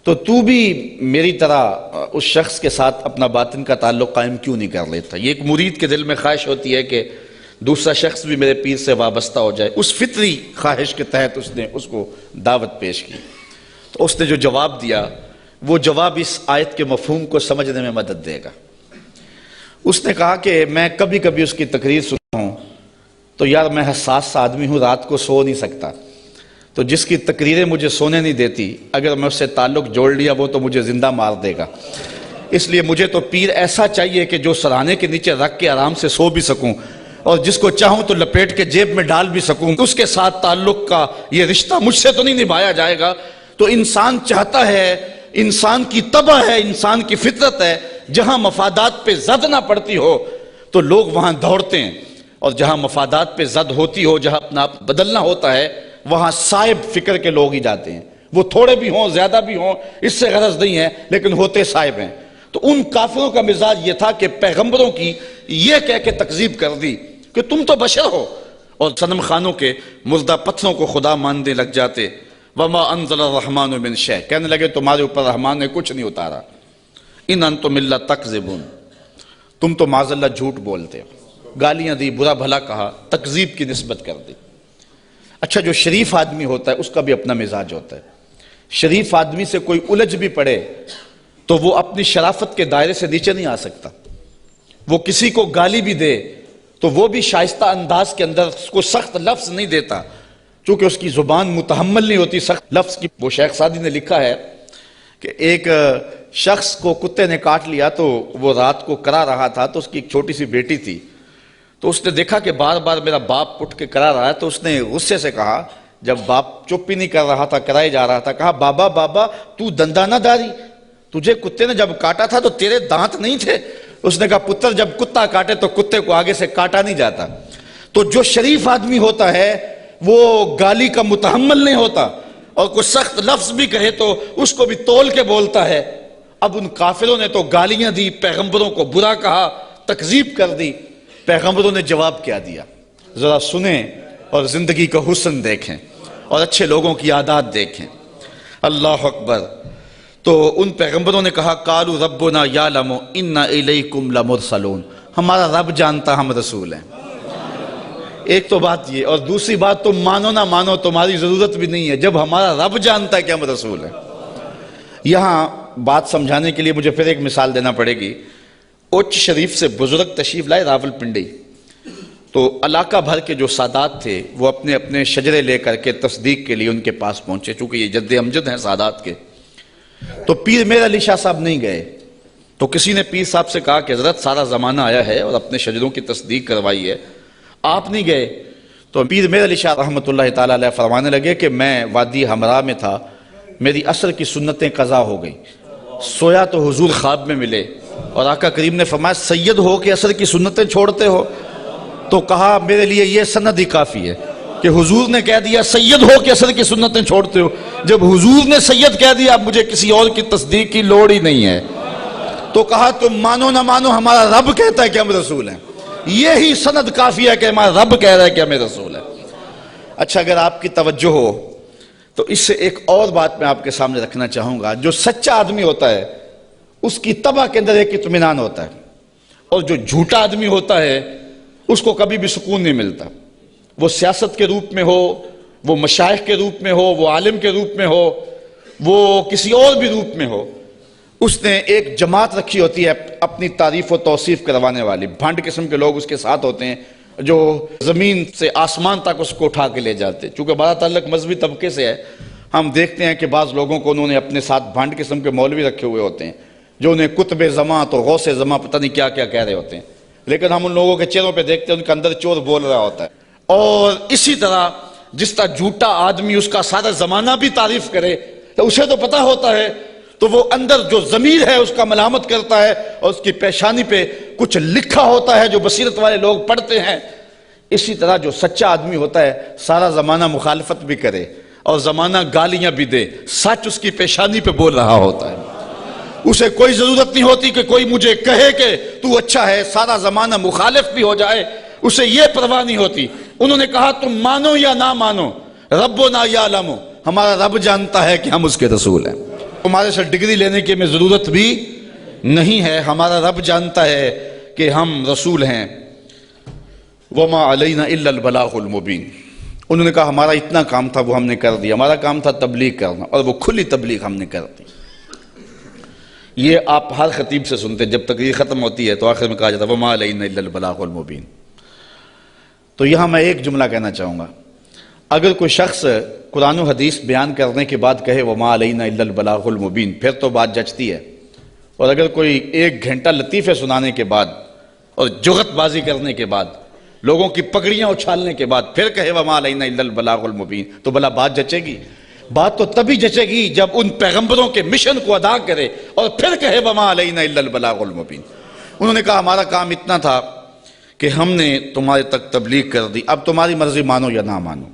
تو تو بھی میری طرح اس شخص کے ساتھ اپنا باطن کا تعلق قائم کیوں نہیں کر لیتا؟ یہ ایک مرید کے دل میں خواہش ہوتی ہے کہ دوسرا شخص بھی میرے پیر سے وابستہ ہو جائے۔ اس فطری خواہش کے تحت اس نے اس کو دعوت پیش کی۔ تو اس نے جو جواب دیا، وہ جواب اس آیت کے مفہوم کو سمجھنے میں مدد دے گا۔ اس نے کہا کہ میں کبھی کبھی اس کی تقریر سنتا ہوں تو یار میں حساس سا آدمی ہوں، رات کو سو نہیں سکتا، تو جس کی تقریریں مجھے سونے نہیں دیتی، اگر میں اس سے تعلق جوڑ لیا وہ تو مجھے زندہ مار دے گا، اس لیے مجھے تو پیر ایسا چاہیے کہ جو سرانے کے نیچے رکھ کے آرام سے سو بھی سکوں، اور جس کو چاہوں تو لپیٹ کے جیب میں ڈال بھی سکوں، اس کے ساتھ تعلق کا یہ رشتہ مجھ سے تو نہیں نبھایا جائے گا۔ تو انسان چاہتا ہے، انسان کی طبع ہے، انسان کی فطرت ہے، جہاں مفادات پہ زد نہ پڑتی ہو تو لوگ وہاں دوڑتے ہیں، اور جہاں مفادات پہ زد ہوتی ہو، جہاں اپنا آپ بدلنا ہوتا ہے، وہاں صائب فکر کے لوگ ہی جاتے ہیں۔ وہ تھوڑے بھی ہوں، زیادہ بھی ہوں، اس سے غرض نہیں ہے، لیکن ہوتے صائب ہیں۔ تو ان کافروں کا مزاج یہ تھا کہ پیغمبروں کی یہ کہہ کے تکذیب کر دی کہ تم تو بشر ہو، اور صنم خانوں کے مردہ پتھروں کو خدا ماننے لگ جاتے۔ وما انزل الرحمن من شیء، کہنے لگے تمہارے اوپر رحمان نے کچھ نہیں اتارا۔ ان انتم الا تکذبون، تم تو معاذ اللہ جھوٹ بولتے ہو۔ گالیاں دی، برا بھلا کہا، تکذیب کی نسبت کر دی۔ اچھا، جو شریف آدمی ہوتا ہے اس کا بھی اپنا مزاج ہوتا ہے۔ شریف آدمی سے کوئی الجھ بھی پڑے تو وہ اپنی شرافت کے دائرے سے نیچے نہیں آ سکتا۔ وہ کسی کو گالی بھی دے تو وہ بھی شائستہ انداز کے اندر اس کو سخت لفظ نہیں دیتا، چونکہ اس کی زبان متحمل نہیں ہوتی سخت لفظ کی۔ وہ شیخ سعدی نے لکھا ہے کہ ایک شخص کو کتے نے کاٹ لیا، تو وہ رات کو کرا رہا تھا، تو اس کی ایک چھوٹی سی بیٹی تھی، تو اس نے دیکھا کہ بار بار میرا باپ اٹھ کے کرا رہا ہے، تو اس نے غصے سے کہا، جب باپ چپ ہی نہیں کر رہا تھا، کرائے جا رہا تھا، کہا بابا بابا تو دندانہ داری، تجھے کتے نے جب کاٹا تھا تو تیرے دانت نہیں تھے؟ اس نے کہا پتر جب کتا کاٹے تو کتے کو آگے سے کاٹا نہیں جاتا۔ تو جو شریف آدمی ہوتا ہے وہ گالی کا متحمل نہیں ہوتا، اور کوئی سخت لفظ بھی کہے تو اس کو بھی تول کے بولتا ہے۔ اب ان کافروں نے تو گالیاں دی، پیغمبروں کو برا کہا، تکذیب کر دی۔ پیغمبروں نے جواب کیا دیا، ذرا سنیں اور زندگی کا حسن دیکھیں اور اچھے لوگوں کی عادات دیکھیں۔ اللہ اکبر۔ تو ان پیغمبروں نے کہا قالوا ربنا یعلم انا الیکم لمرسلون، ہمارا رب جانتا ہم رسول ہیں۔ ایک تو بات یہ، اور دوسری بات تم مانو نہ مانو تمہاری ضرورت بھی نہیں ہے، جب ہمارا رب جانتا ہے کہ ہم رسول ہیں۔ یہاں بات سمجھانے کے لیے مجھے پھر ایک مثال دینا پڑے گی۔ اوچ شریف سے بزرگ تشریف لائے راول پنڈی، تو علاقہ بھر کے جو سادات تھے وہ اپنے اپنے شجرے لے کر کے تصدیق کے لیے ان کے پاس پہنچے، چونکہ یہ جد امجد ہیں سادات کے۔ تو پیر میر علی شاہ صاحب نہیں گئے، تو کسی نے پیر صاحب سے کہا کہ حضرت سارا زمانہ آیا ہے اور اپنے شجروں کی تصدیق کروائی ہے، آپ نہیں گئے؟ تو پیر میر علی شاہ رحمۃ اللہ تعالیٰ علیہ فرمانے لگے کہ میں وادی ہمراہ میں تھا، میری عصر کی سنتیں قضا ہو گئی، سویا تو حضور خواب میں ملے، اور آقا کریم نے فرمایا سید ہو کہ عصر کی سنتیں چھوڑتے ہو؟ تو کہا میرے لیے یہ سند ہی کافی ہے کہ حضور نے کہہ دیا سید ہو کہ عصر کی سنتیں چھوڑتے ہو، جب حضور نے سید کہہ دیا اب مجھے کسی اور کی تصدیق کی لوڑ ہی نہیں ہے۔ تو کہا تم مانو نہ مانو ہمارا رب کہتا ہے کہ ہم رسول ہیں، یہی سند کافی ہے کہ ہمارا رب کہہ رہا ہے کہ ہمیں رسول ہے۔ اچھا، اگر آپ کی توجہ ہو تو اس سے ایک اور بات میں آپ کے سامنے رکھنا چاہوں گا، جو سچا آدمی ہوتا ہے اس کی طبع کے اندر ایک اطمینان ہوتا ہے، اور جو جھوٹا آدمی ہوتا ہے اس کو کبھی بھی سکون نہیں ملتا، وہ سیاست کے روپ میں ہو، وہ مشائخ کے روپ میں ہو، وہ عالم کے روپ میں ہو، وہ کسی اور بھی روپ میں ہو، اس نے ایک جماعت رکھی ہوتی ہے اپنی تعریف و توصیف کروانے والی، بھنڈ قسم کے لوگ اس کے ساتھ ہوتے ہیں جو زمین سے آسمان تک اس کو اٹھا کے لے جاتے ہیں۔ چونکہ ہمارا تعلق مذہبی طبقے سے ہے، ہم دیکھتے ہیں کہ بعض لوگوں کو انہوں نے اپنے ساتھ بھنڈ قسم کے مولوی رکھے ہوئے ہوتے ہیں جو انہیں قطب زماں تو غوث زماں پتہ نہیں کیا کیا کہہ رہے ہوتے ہیں، لیکن ہم ان لوگوں کے چہروں پہ دیکھتے ہیں ان کے اندر چور بول رہا ہوتا ہے۔ اور اسی طرح جس طرح جھوٹا آدمی اس کا سارا زمانہ بھی تعریف کرے تو اسے تو پتہ ہوتا ہے، تو وہ اندر جو ضمیر ہے اس کا ملامت کرتا ہے، اور اس کی پیشانی پہ کچھ لکھا ہوتا ہے جو بصیرت والے لوگ پڑھتے ہیں۔ اسی طرح جو سچا آدمی ہوتا ہے سارا زمانہ مخالفت بھی کرے اور زمانہ گالیاں بھی دے، سچ اس کی پیشانی پہ بول رہا ہوتا ہے، اسے کوئی ضرورت نہیں ہوتی کہ کوئی مجھے کہے کہ تو اچھا ہے، سارا زمانہ مخالف بھی ہو جائے اسے یہ پرواہ نہیں ہوتی۔ انہوں نے کہا تم مانو یا نہ مانو، ربنا یعلم، ہمارا رب جانتا ہے کہ ہم اس کے رسول ہیں، ہمارے سے ڈگری لینے کی ہمیں ضرورت بھی نہیں ہے، ہمارا رب جانتا ہے کہ ہم رسول ہیں۔ وما علینا الا البلاغ المبین، انہوں نے کہا ہمارا اتنا کام تھا وہ ہم نے کر دیا، ہمارا کام تھا تبلیغ کرنا، اور وہ کھلی تبلیغ ہم نے کر دی۔ یہ آپ ہر خطیب سے سنتے ہیں، جب تقریر ختم ہوتی ہے تو آخر میں کہا جاتا ہے وما علینا الا البلاغ المبین۔ تو یہاں میں ایک جملہ کہنا چاہوں گا، اگر کوئی شخص قرآن و حدیث بیان کرنے کے بعد کہے وما علینا الا البلاغ المبین، پھر تو بات جچتی ہے، اور اگر کوئی ایک گھنٹہ لطیفے سنانے کے بعد اور جغت بازی کرنے کے بعد، لوگوں کی پگڑیاں اچھالنے کے بعد پھر کہے وما علینا الا البلاغ المبین، تو بھلا بات جچے گی؟ بات تو تبھی جچے گی جب ان پیغمبروں کے مشن کو ادا کرے اور پھر کہے وما علینا الا البلاغ المبین۔ انہوں نے کہا ہمارا کام اتنا تھا کہ ہم نے تمہارے تک تبلیغ کر دی، اب تمہاری مرضی مانو یا نہ مانو۔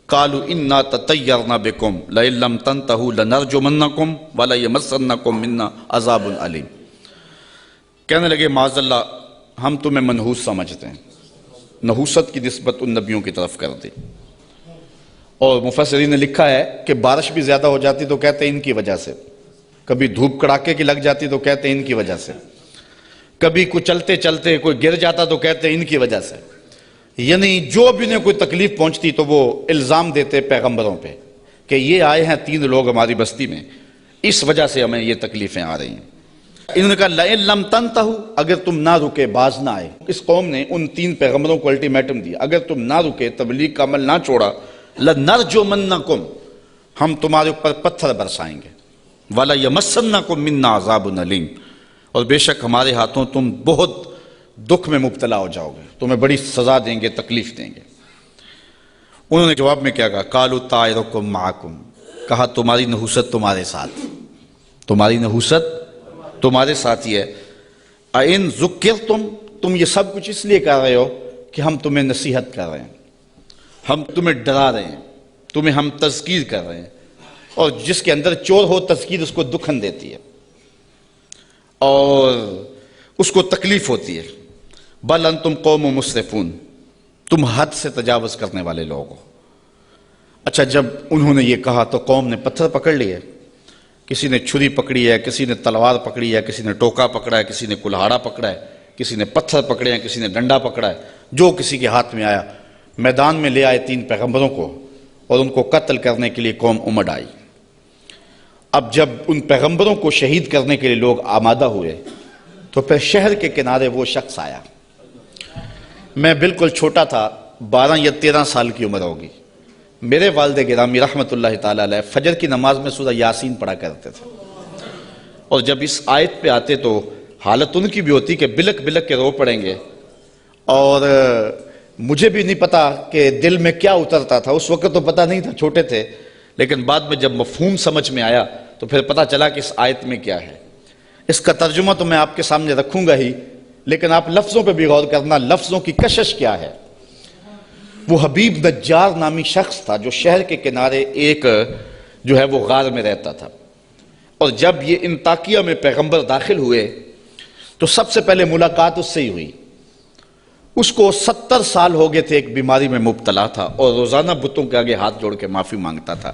قالوا انا تطیرنا بکم لئن لم تنتہوا لنرجمنکم وليمسنکم منا عذاب علیم۔ کہنے لگے معاذ اللہ ہم تمہیں منحوس سمجھتے ہیں، نحوست کی نسبت ان نبیوں کی طرف کر دی، اور مفسرین نے لکھا ہے کہ بارش بھی زیادہ ہو جاتی تو کہتے ہیں ان کی وجہ سے، کبھی دھوپ کڑاکے کی لگ جاتی تو کہتے ہیں ان کی وجہ سے، کبھی کوئی چلتے چلتے کوئی گر جاتا تو کہتے ہیں ان کی وجہ سے، یعنی جو بھی انہیں کوئی تکلیف پہنچتی تو وہ الزام دیتے پیغمبروں پہ کہ یہ آئے ہیں 3 لوگ ہماری بستی میں، اس وجہ سے ہمیں یہ تکلیفیں آ رہی ہیں۔ انہوں نے کہا لئن لم تنتہوا، اگر تم نہ رکے، باز نہ آئے۔ اس قوم نے ان 3 پیغمبروں کو الٹیمیٹم دیا، اگر تم نہ رکے، تبلیغ کا عمل نہ چھوڑا، لنرجمنکم، ہم تمہارے اوپر پتھر برسائیں گے، ولیمسنکم منا عذاب علیم، اور بے شک ہمارے ہاتھوں تم بہت دکھ میں مبتلا ہو جاؤ گے، تمہیں بڑی سزا دیں گے، تکلیف دیں گے۔ انہوں نے جواب میں کیا کہا؟ قالوا طائرکم معکم، کہا تمہاری نحوست تمہارے ساتھ، تمہاری نحوست تمہارے ساتھ ہی ہے۔ اَإِن ذُكِّرْتُمْ، تم یہ سب کچھ اس لیے کر رہے ہو کہ ہم تمہیں نصیحت کر رہے ہیں، ہم تمہیں ڈرا رہے ہیں، تمہیں ہم تذکیر کر رہے ہیں، اور جس کے اندر چور ہو تذکیر اس کو دکھن دیتی ہے اور اس کو تکلیف ہوتی ہے۔ بل انتم قوم مسرفون، تم حد سے تجاوز کرنے والے لوگ ہو۔ اچھا جب انہوں نے یہ کہا تو قوم نے پتھر پکڑ لیے، کسی نے چھری پکڑی ہے، کسی نے تلوار پکڑی ہے، کسی نے ٹوکا پکڑا ہے، کسی نے کلہاڑا پکڑا ہے، کسی نے پتھر پکڑے ہیں، کسی نے ڈنڈا پکڑا ہے، جو کسی کے ہاتھ میں آیا میدان میں لے آئے 3 پیغمبروں کو، اور ان کو قتل کرنے کے لیے قوم امڑ آئی۔ اب جب ان پیغمبروں کو شہید کرنے کے لیے لوگ آمادہ ہوئے تو پھر شہر کے کنارے وہ شخص آیا، میں بالکل چھوٹا تھا، 12 یا 13 سال کی عمر ہوگی، میرے والد گرامی رحمۃ اللہ تعالی علیہ فجر کی نماز میں سورہ یاسین پڑھا کرتے تھے، اور جب اس آیت پہ آتے تو حالت ان کی بھی ہوتی کہ بلک بلک کے رو پڑیں گے، اور مجھے بھی نہیں پتا کہ دل میں کیا اترتا تھا، اس وقت تو پتہ نہیں تھا، چھوٹے تھے، لیکن بعد میں جب مفہوم سمجھ میں آیا تو پھر پتہ چلا کہ اس آیت میں کیا ہے۔ اس کا ترجمہ تو میں آپ کے سامنے رکھوں گا ہی، لیکن آپ لفظوں پہ بھی غور کرنا، لفظوں کی کشش کیا ہے۔ وہ حبیب نجار نامی شخص تھا جو شہر کے کنارے ایک جو ہے وہ غار میں رہتا تھا، اور جب یہ انطاکیہ میں پیغمبر داخل ہوئے تو سب سے پہلے ملاقات اس سے ہی ہوئی۔ اس کو 70 سال ہو گئے تھے، ایک بیماری میں مبتلا تھا، اور روزانہ بتوں کے آگے ہاتھ جوڑ کے معافی مانگتا تھا،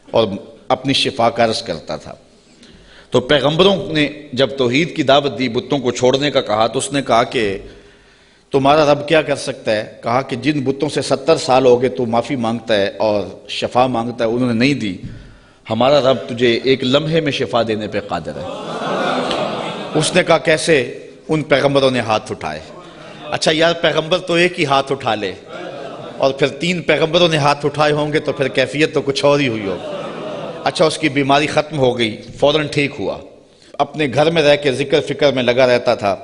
اور اپنی شفا کا عرض کرتا تھا۔ تو پیغمبروں نے جب توحید کی دعوت دی، بتوں کو چھوڑنے کا کہا، تو اس نے کہا کہ تمہارا رب کیا کر سکتا ہے؟ کہا کہ جن بتوں سے 70 سال ہو گئے تو معافی مانگتا ہے اور شفا مانگتا ہے، انہوں نے نہیں دی، ہمارا رب تجھے ایک لمحے میں شفا دینے پہ قادر ہے۔ اس نے کہا کیسے؟ ان پیغمبروں نے ہاتھ اٹھائے۔ اچھا یار، پیغمبر تو ایک ہی ہاتھ اٹھا لے اور پھر 3 پیغمبروں نے ہاتھ اٹھائے ہوں گے تو پھر کیفیت تو کچھ اور ہی ہوئی ہو۔ اچھا، اس کی بیماری ختم ہو گئی، فوراً ٹھیک ہوا، اپنے گھر میں رہ کے ذکر فکر میں لگا رہتا تھا۔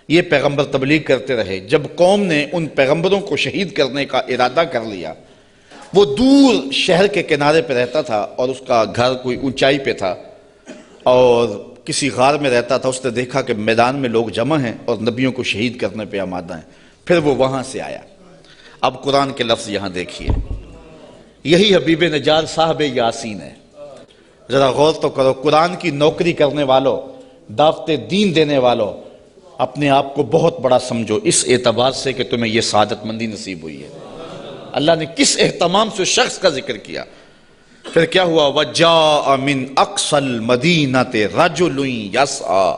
یہ پیغمبر تبلیغ کرتے رہے۔ جب قوم نے ان پیغمبروں کو شہید کرنے کا ارادہ کر لیا، وہ دور شہر کے کنارے پہ رہتا تھا اور اس کا گھر کوئی اونچائی پہ تھا اور کسی غار میں رہتا تھا۔ اس نے دیکھا کہ میدان میں لوگ جمع ہیں اور نبیوں کو شہید کرنے پہ آمادہ ہیں، پھر وہ وہاں سے آیا۔ اب قرآن کے لفظ یہاں دیکھیے، یہی حبیب نجار صاحب یاسین ہے۔ ذرا غور تو کرو، قرآن کی نوکری کرنے والوں، دعوت دین دینے والوں، اپنے آپ کو بہت بڑا سمجھو اس اعتبار سے کہ تمہیں یہ سعادت مندی نصیب ہوئی ہے۔ اللہ نے کس اہتمام سے شخص کا ذکر کیا۔ پھر کیا ہوا؟ وَجَاءَ مِنْ أَقْصَى الْمَدِينَةِ رَجُلٌ يَسْعَىٰ،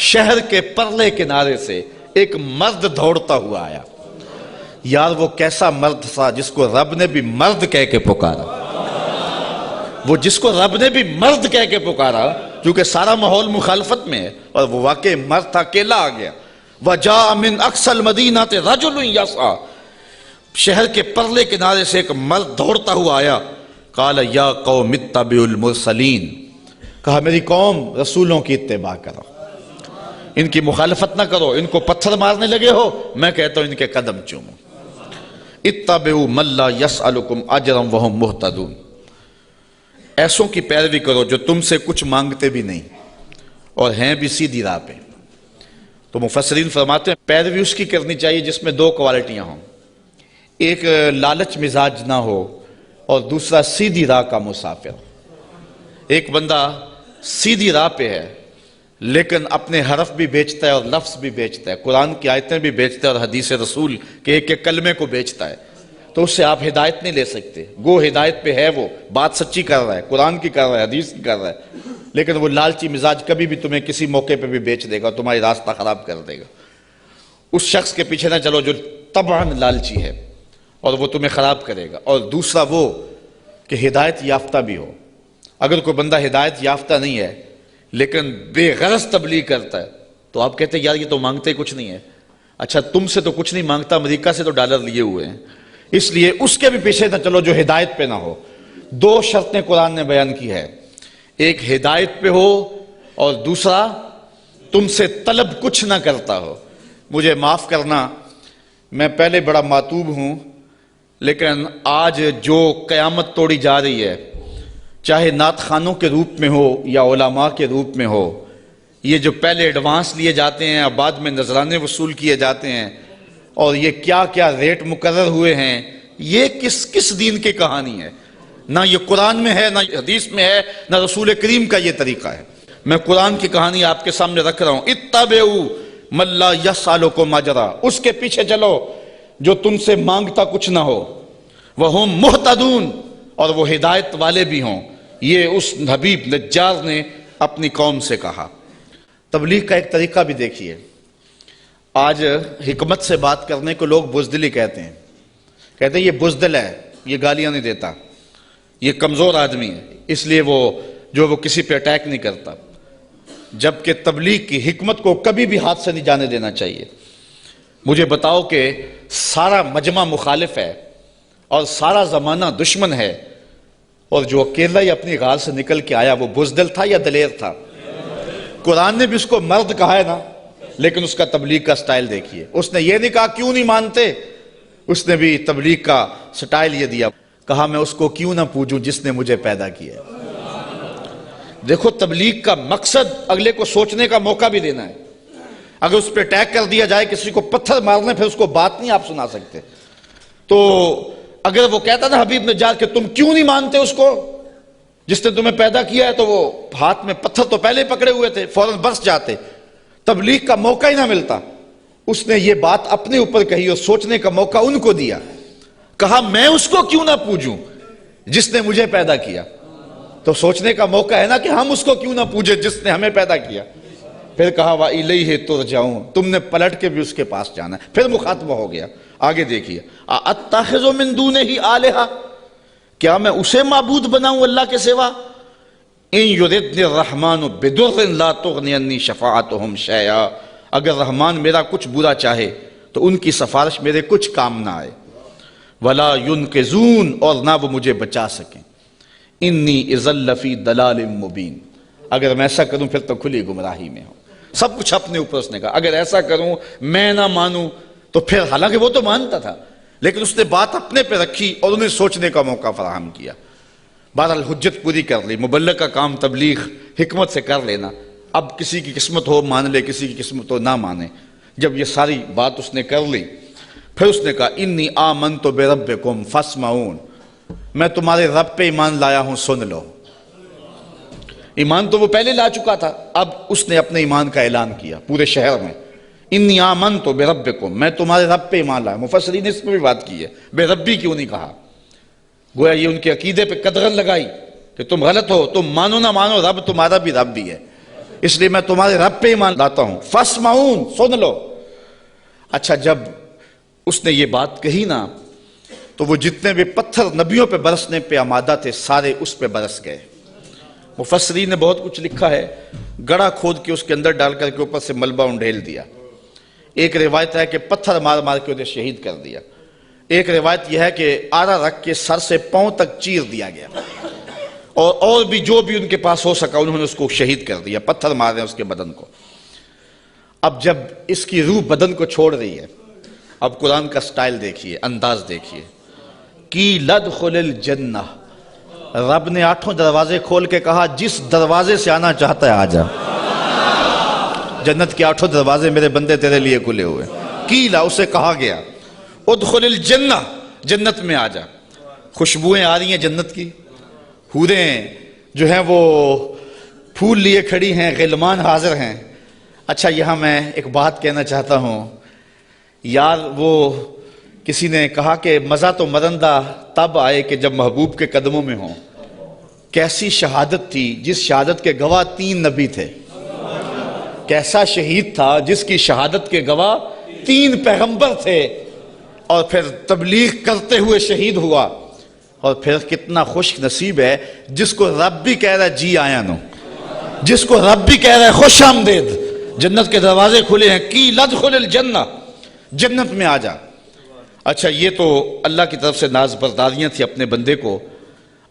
شہر کے پرلے کنارے سے ایک مرد دوڑتا ہوا آیا۔ یار وہ کیسا مرد تھا جس کو رب نے بھی مرد کہہ کے پکارا، وہ جس کو رب نے بھی مرد کہہ کے پکارا، کیونکہ سارا ماحول مخالفت میں ہے اور وہ واقعی مرد تھا، اکیلا آ گیا۔ وَجَاءَ مِنْ أَقْصَى الْمَدِينَةِ رَجُلٌ يَسْعَىٰ، شہر کے پرلے کنارے سے ایک مرد دوڑتا ہوا آیا۔ قال یا قوم اتبعوا المرسلین، کہا میری قوم رسولوں کی اتباع کرو، ان کی مخالفت نہ کرو، ان کو پتھر مارنے لگے ہو، میں کہتا ہوں ان کے قدم چومو۔ اتبعوا من لا یسألکم اجرا وہم مہتدون، ایسوں کی پیروی کرو جو تم سے کچھ مانگتے بھی نہیں اور ہیں بھی سیدھی راہ پہ۔ تو مفسرین فرماتے ہیں پیروی اس کی کرنی چاہیے جس میں 2 کوالٹیاں ہوں، ایک لالچ مزاج نہ ہو اور دوسرا سیدھی راہ کا مسافر۔ ایک بندہ سیدھی راہ پہ ہے لیکن اپنے حرف بھی بیچتا ہے اور لفظ بھی بیچتا ہے، قرآن کی آیتیں بھی بیچتا ہے اور حدیث رسول کے ایک ایک کلمے کو بیچتا ہے، تو اس سے آپ ہدایت نہیں لے سکتے۔ گو ہدایت پہ ہے، وہ بات سچی کر رہا ہے، قرآن کی کر رہا ہے، حدیث کی کر رہا ہے، لیکن وہ لالچی مزاج کبھی بھی تمہیں کسی موقع پہ بھی بیچ دے گا، تمہاری راستہ خراب کر دے گا۔ اس شخص کے پیچھے نہ چلو جو طبعاً لالچی ہے اور وہ تمہیں خراب کرے گا۔ اور دوسرا وہ کہ ہدایت یافتہ بھی ہو۔ اگر کوئی بندہ ہدایت یافتہ نہیں ہے لیکن بے غرض تبلیغ کرتا ہے تو آپ کہتے ہیں یار یہ تو مانگتے کچھ نہیں ہے۔ اچھا تم سے تو کچھ نہیں مانگتا، امریکہ سے تو ڈالر لیے ہوئے ہیں، اس لیے اس کے بھی پیچھے نہ چلو جو ہدایت پہ نہ ہو۔ 2 شرطیں قرآن نے بیان کی ہے، ایک ہدایت پہ ہو اور دوسرا تم سے طلب کچھ نہ کرتا ہو۔ مجھے معاف کرنا، میں پہلے بڑا ماتوب ہوں لیکن آج جو قیامت توڑی جا رہی ہے، چاہے نعت خانوں کے روپ میں ہو یا علماء کے روپ میں ہو، یہ جو پہلے ایڈوانس لیے جاتے ہیں اور بعد میں نذرانے وصول کیے جاتے ہیں اور یہ کیا کیا ریٹ مقرر ہوئے ہیں، یہ کس دین کی کہانی ہے؟ نہ یہ قرآن میں ہے، نہ حدیث میں ہے، نہ رسول کریم کا یہ طریقہ ہے۔ میں قرآن کی کہانی آپ کے سامنے رکھ رہا ہوں، اتبعوا من لا یسألکم اجرا، اس کے پیچھے چلو جو تم سے مانگتا کچھ نہ ہو، وہم مہتدون، اور وہ ہدایت والے بھی ہوں۔ یہ اس حبیب نجار نے اپنی قوم سے کہا۔ تبلیغ کا ایک طریقہ بھی دیکھیے، آج حکمت سے بات کرنے کو لوگ بزدلی کہتے ہیں یہ بزدل ہے، یہ گالیاں نہیں دیتا، یہ کمزور آدمی ہے، اس لیے وہ کسی پہ اٹیک نہیں کرتا، جبکہ تبلیغ کی حکمت کو کبھی بھی ہاتھ سے نہیں جانے دینا چاہیے۔ مجھے بتاؤ کہ سارا مجمع مخالف ہے اور سارا زمانہ دشمن ہے، اور جو اکیلا ہی اپنی غار سے نکل کے آیا وہ بزدل تھا یا دلیر تھا؟ قرآن نے بھی اس کو مرد کہا ہے نا، لیکن اس کا تبلیغ کا سٹائل دیکھیے، اس نے یہ نہیں کہا کیوں نہیں مانتے، اس نے بھی تبلیغ کا سٹائل یہ دیا، کہا میں اس کو کیوں نہ پوجوں جس نے مجھے پیدا کیا۔ دیکھو تبلیغ کا مقصد اگلے کو سوچنے کا موقع بھی دینا ہے۔ اگر اس پہ اٹیک کر دیا جائے، کسی کو پتھر مارنے، پھر اس کو بات نہیں آپ سنا سکتے۔ تو اگر وہ کہتا نا حبیب نجار کہ تم کیوں نہیں مانتے اس کو جس نے تمہیں پیدا کیا ہے، تو وہ ہاتھ میں پتھر تو پہلے پکڑے ہوئے تھے، فوراً برس جاتے، تبلیغ کا موقع ہی نہ ملتا۔ اس نے یہ بات اپنے اوپر کہی اور سوچنے کا موقع ان کو دیا، کہا میں اس کو کیوں نہ پوجوں جس نے مجھے پیدا کیا۔ تو سوچنے کا موقع ہے نا کہ ہم اس کو کیوں نہ پوجے جس نے ہمیں پیدا کیا. پھر کہا وَإِلَيْهِ تُرْجَعُونَ, تم نے پلٹ کے بھی اس کے پاس جانا ہے. پھر مخاطبہ ہو گیا. آگے دیکھیے, أَتَّخِذُ مِن دُونِهِ آلِهَةً, کیا میں اسے معبود بناؤں اللہ کے سوا؟ إِن يُرِدْنِ الرَّحْمَنُ بِضُرٍّ لَا تُغْنِ عَنِّي شَفَاعَتُهُمْ شَيْئًا, اگر رحمان میرا کچھ برا چاہے تو ان کی سفارش میرے کچھ کام نہ آئے. وَلَا يُنْقِذُونَ, اور نہ وہ مجھے بچا سکیں. إِنِّي إِذًا لَّفِي ضَلَالٍ مُّبِينٍ, اگر میں ایسا کروں پھر تو کھلی گمراہی میں ہوں. سب کچھ اپنے اوپر اس نے کہا. اگر ایسا کروں, میں نہ مانوں تو پھر, حالانکہ وہ تو مانتا تھا لیکن اس نے بات اپنے پہ رکھی اور انہیں سوچنے کا موقع فراہم کیا. بہرحال حجت پوری کر لی. مبلغ کا کام تبلیغ حکمت سے کر لینا. اب کسی کی قسمت ہو مان لے, کسی کی قسمت ہو نہ مانے. جب یہ ساری بات اس نے کر لی, پھر اس نے کہا انی آمنت بربکم فاسمعون, میں تمہارے رب پہ ایمان لایا ہوں, سن لو. ایمان تو وہ پہلے لا چکا تھا, اب اس نے اپنے ایمان کا اعلان کیا پورے شہر میں. انی آمنت بربکم, میں تمہارے رب پہ ایمان لایا. مفسرین نے اس پہ بھی بات کی ہے, بے ربی کیوں نہیں کہا؟ گویا یہ ان کے عقیدے پہ قدغن لگائی کہ تم غلط ہو, تم مانو نہ مانو رب تمہارا بھی رب بھی ہے, اس لیے میں تمہارے رب پہ ایمان لاتا ہوں. فاسمعون, سن لو. اچھا, جب اس نے یہ بات کہی نا تو وہ جتنے بھی پتھر نبیوں پہ برسنے پہ آمادہ تھے سارے اس پہ برس گئے. مفسرین نے بہت کچھ لکھا ہے. گڑھا کھود کے اس کے اندر ڈال کر کے اوپر سے ملبہ انڈھیل دیا. ایک روایت ہے کہ پتھر مار مار کے انہیں شہید کر دیا. ایک روایت یہ ہے کہ آرا رکھ کے سر سے پاؤں تک چیر دیا گیا, اور بھی جو بھی ان کے پاس ہو سکا انہوں نے اس کو شہید کر دیا. پتھر مار رہے ہیں اس کے بدن کو. اب جب اس کی روح بدن کو چھوڑ رہی ہے, اب قرآن کا سٹائل دیکھیے, انداز دیکھیے. کی لدخل الجنہ, رب نے 8 دروازے کھول کے کہا جس دروازے سے آنا چاہتا ہے آ جا. جنت کے 8 دروازے میرے بندے تیرے لیے کھلے ہوئے. کیلا, اسے کہا گیا ادخل الجنہ, جنت میں آ جا. خوشبوئیں آ رہی ہیں جنت کی, حوریں جو ہیں وہ پھول لیے کھڑی ہیں, غلمان حاضر ہیں. اچھا, یہاں میں ایک بات کہنا چاہتا ہوں یار. وہ کسی نے کہا کہ مزہ تو مرندہ تب آئے کہ جب محبوب کے قدموں میں ہوں. کیسی شہادت تھی جس شہادت کے گواہ 3 نبی تھے. کیسا شہید تھا جس کی شہادت کے گواہ 3 پیغمبر تھے, اور پھر تبلیغ کرتے ہوئے شہید ہوا. اور پھر کتنا خوش نصیب ہے جس کو رب بھی کہہ رہا ہے جی آیا نو, جس کو رب بھی کہہ رہا ہے خوش آمدید, جنت کے دروازے کھلے ہیں. کی لدخل الجنہ, جنت میں آ جا. اچھا, یہ تو اللہ کی طرف سے ناز برداریاں تھی اپنے بندے کو.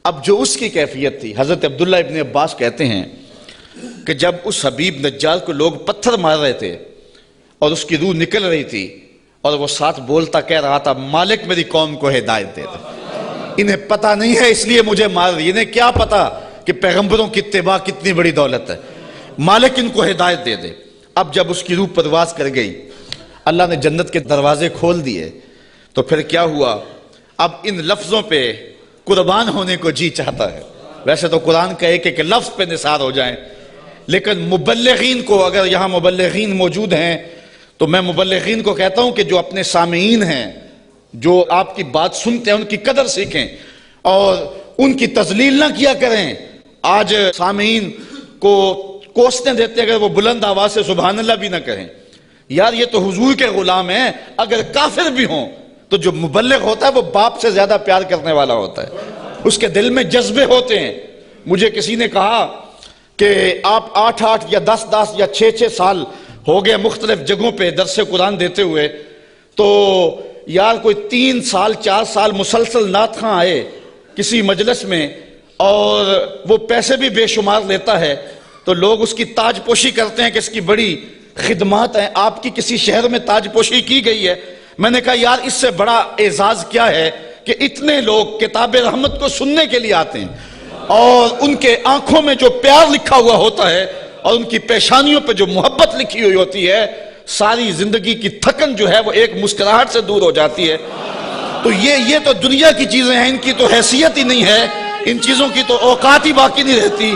اب جو اس کی کیفیت تھی, حضرت عبداللہ ابن عباس کہتے ہیں کہ جب اس حبیب نجار کو لوگ پتھر مار رہے تھے اور اس کی روح نکل رہی تھی, اور وہ ساتھ بولتا کہہ رہا تھا مالک میری قوم کو ہدایت دے دے, انہیں پتہ نہیں ہے اس لیے مجھے مار رہی. انہیں کیا پتا کہ پیغمبروں کی اتباع کتنی بڑی دولت ہے, مالک ان کو ہدایت دے دے. اب جب اس کی روح پرواز کر گئی, اللہ نے جنت کے دروازے کھول دیے, تو پھر کیا ہوا؟ اب ان لفظوں پہ قربان ہونے کو جی چاہتا ہے. ویسے تو قرآن کا ایک لفظ پہ نثار ہو جائیں, لیکن مبلغین کو, اگر یہاں مبلغین موجود ہیں تو میں مبلغین کو کہتا ہوں کہ جو اپنے سامعین ہیں, جو آپ کی بات سنتے ہیں, ان کی قدر سیکھیں اور ان کی تذلیل نہ کیا کریں. آج سامعین کو کوسنے دیتے اگر وہ بلند آواز سے سبحان اللہ بھی نہ کہیں. یار یہ تو حضور کے غلام ہیں, اگر کافر بھی ہوں تو جو مبلغ ہوتا ہے وہ باپ سے زیادہ پیار کرنے والا ہوتا ہے, اس کے دل میں جذبے ہوتے ہیں. مجھے کسی نے کہا کہ آپ 8 یا 10 یا 6 سال ہو گئے مختلف جگہوں پہ درس قرآن دیتے ہوئے, تو یار کوئی 3 سال 4 سال مسلسل نعت خواں آئے کسی مجلس میں اور وہ پیسے بھی بے شمار لیتا ہے, تو لوگ اس کی تاج پوشی کرتے ہیں کہ اس کی بڑی خدمات ہیں. آپ کی کسی شہر میں تاج پوشی کی گئی ہے. میں نے کہا یار اس سے بڑا اعزاز کیا ہے کہ اتنے لوگ کتاب رحمت کو سننے کے لیے آتے ہیں, اور ان کے آنکھوں میں جو پیار لکھا ہوا ہوتا ہے اور ان کی پیشانیوں پہ جو محبت لکھی ہوئی ہوتی ہے, ساری زندگی کی تھکن جو ہے وہ ایک مسکراہٹ سے دور ہو جاتی ہے. تو یہ تو دنیا کی چیزیں ہیں, ان کی تو حیثیت ہی نہیں ہے, ان چیزوں کی تو اوقات ہی باقی نہیں رہتی.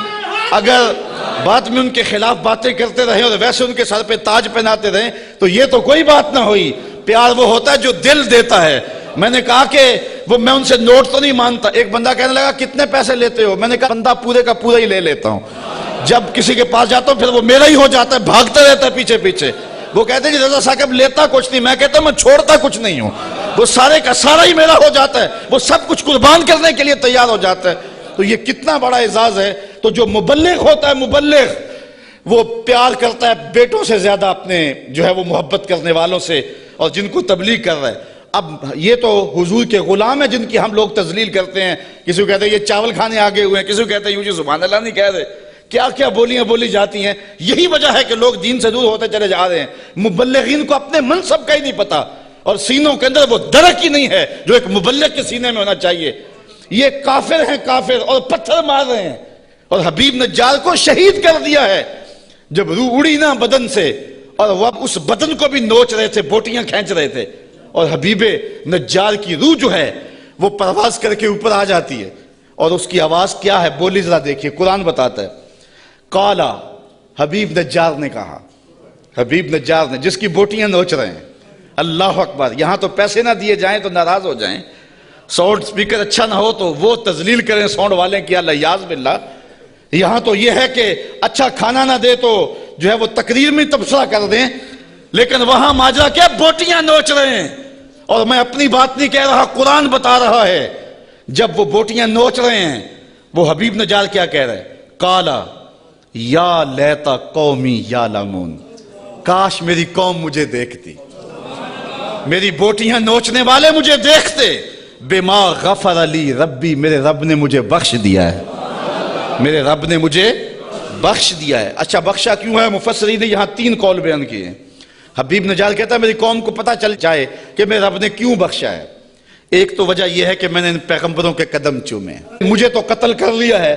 اگر بعد میں ان کے خلاف باتیں کرتے رہے اور ویسے ان کے سر پہ تاج پہناتے رہے تو یہ تو کوئی بات نہ ہوئی. پیار وہ ہوتا ہے جو دل دیتا ہے. میں نے کہا کہ وہ میں ان سے نوٹ تو نہیں مانتا. ایک بندہ کہنے لگا کتنے پیسے لیتے ہو؟ میں نے کہا بندہ پورے کا پورا ہی لے لیتا ہوں. جب کسی کے پاس جاتا ہوں پھر وہ میرا ہی ہو جاتا ہے، بھاگتا رہتا ہے پیچھے پیچھے. وہ کہتے ہیں جی رضا صاحب لیتا کچھ نہیں. میں کہتا ہوں میں چھوڑتا کچھ نہیں ہوں، وہ سارے کا سارا ہی میرا ہو جاتا ہے، وہ سب کچھ قربان کرنے کے لیے تیار ہو جاتا ہے. تو یہ کتنا بڑا اعزاز ہے. تو جو مبلغ ہوتا ہے، مبلغ وہ پیار کرتا ہے بیٹوں سے زیادہ اپنے جو ہے وہ محبت کرنے والوں سے، اور جن کو تبلیغ کر رہا ہے. اب یہ تو حضور کے غلام ہیں جن کی ہم لوگ تذلیل کرتے ہیں. کسی کو کہتے ہیں یہ چاول کھانے آگے ہوئے ہیں، کسی کو کہتے ہیں یوں جی سبحان اللہ نہیں کہہ رہے. کیا کیا بولیاں بولی جاتی ہیں. یہی وجہ ہے کہ لوگ دین سے دور ہوتے چلے جا رہے ہیں. مبلغین کو اپنے منصب کا ہی نہیں پتا، اور سینوں کے اندر وہ درک ہی نہیں ہے جو ایک مبلغ کے سینے میں ہونا چاہیے. یہ کافر ہیں کافر، اور پتھر مار رہے ہیں، اور حبیب نجار کو شہید کر دیا ہے. جب روح اڑی نا بدن سے، اور وہ اس بدن کو بھی نوچ رہے تھے، بوٹیاں کھینچ رہے تھے، اور حبیب نجار کی روح جو ہے وہ پرواز کر کے اوپر آ جاتی ہے. اور اس کی آواز کیا ہے بولی ذرا دیکھیے. قرآن بتاتا ہے قالا، حبیب نجار نے کہا، حبیب نجار نے جس کی بوٹیاں نوچ رہے ہیں. اللہ اکبر. یہاں تو پیسے نہ دیے جائیں تو ناراض ہو جائیں، ساؤنڈ سپیکر اچھا نہ ہو تو وہ تذلیل کریں ساؤنڈ والے کی، اللہ یاز باللہ. یہاں تو یہ ہے کہ اچھا کھانا نہ دے تو جو ہے وہ تقریر میں تبصرہ کر دیں، لیکن وہاں ماجرا کیا بوٹیاں نوچ رہے ہیں. اور میں اپنی بات نہیں کہہ رہا، قرآن بتا رہا ہے. جب وہ بوٹیاں نوچ رہے ہیں وہ حبیب نجار کیا کہہ رہے ہیں؟ قالا یا لیتا قومی یعلمون، کاش میری قوم مجھے دیکھتی، میری بوٹیاں نوچنے والے مجھے دیکھتے. بما غفر علی ربی، میرے رب نے مجھے بخش دیا ہے، میرے رب نے مجھے بخش دیا ہے. اچھا بخشا کیوں ہے؟ مفسرین نے یہاں 3 قول بیان کیے ہیں. حبیب نجار کہتا ہے میری قوم کو پتہ چل جائے کہ میرے رب نے کیوں بخشا ہے. ایک تو وجہ یہ ہے کہ میں نے ان پیغمبروں کے قدم چومے، مجھے تو قتل کر لیا ہے،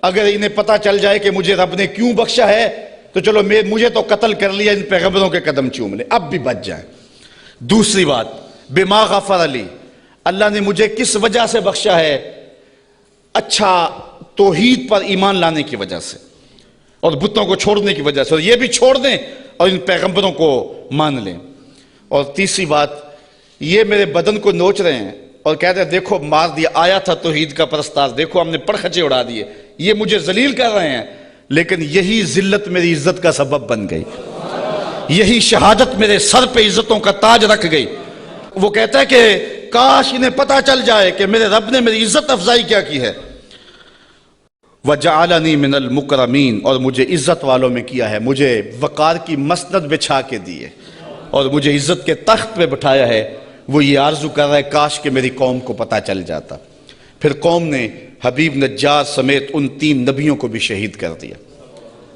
اگر انہیں پتہ چل جائے کہ مجھے رب نے کیوں بخشا ہے تو چلو مجھے تو قتل کر لیا، ان پیغمبروں کے قدم چوم لے، اب بھی بچ جائیں. دوسری بات، بما غفر علی، اللہ نے مجھے کس وجہ سے بخشا ہے؟ اچھا توحید پر ایمان لانے کی وجہ سے، اور بتوں کو چھوڑنے کی وجہ سے، اور یہ بھی چھوڑ دیں اور ان پیغمبروں کو مان لیں. اور تیسری بات، یہ میرے بدن کو نوچ رہے ہیں اور کہتے ہیں دیکھو مار دیا، آیا تھا توحید کا پرستار، دیکھو ہم نے پرخچے اڑا دیے. یہ مجھے ذلیل کر رہے ہیں، لیکن یہی ذلت میری عزت کا سبب بن گئی، یہی شہادت میرے سر پہ عزتوں کا تاج رکھ گئی. وہ کہتا ہے کہ کاش انہیں پتہ چل جائے کہ میرے رب نے میری عزت افزائی کیا کی ہے. وَجَعَلَنِي مِنَ الْمُكْرَمِينَ، اور مجھے عزت والوں میں کیا ہے، مجھے وقار کی مسند بچھا کے دیے اور مجھے عزت کے تخت پہ بٹھایا ہے. وہ یہ آرزو کر رہا ہے کاش کہ میری قوم کو پتہ چل جاتا. پھر قوم نے حبیب نجار سمیت ان 3 نبیوں کو بھی شہید کر دیا.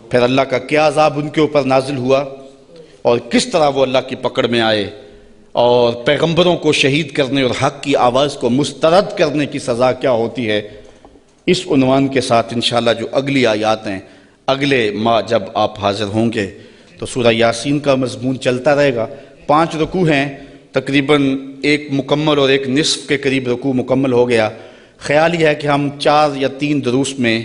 پھر اللہ کا کیا عذاب ان کے اوپر نازل ہوا، اور کس طرح وہ اللہ کی پکڑ میں آئے، اور پیغمبروں کو شہید کرنے اور حق کی آواز کو مسترد کرنے کی سزا کیا ہوتی ہے. اس عنوان کے ساتھ انشاءاللہ جو اگلی آیات ہیں، اگلے ماہ جب آپ حاضر ہوں گے تو سورہ یاسین کا مضمون چلتا رہے گا. 5 رکوع ہیں، تقریباً 1 مکمل اور 1 نصف کے قریب رکوع مکمل ہو گیا. خیال یہ ہے کہ ہم 4 یا 3 دروس میں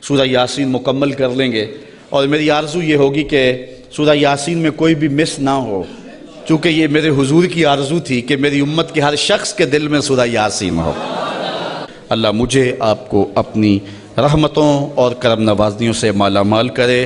سورہ یاسین مکمل کر لیں گے، اور میری آرزو یہ ہوگی کہ سورہ یاسین میں کوئی بھی مس نہ ہو، چونکہ یہ میرے حضور کی آرزو تھی کہ میری امت کے ہر شخص کے دل میں سورہ یاسین ہو. اللہ مجھے آپ کو اپنی رحمتوں اور کرم نوازیوں سے مالا مال کرے.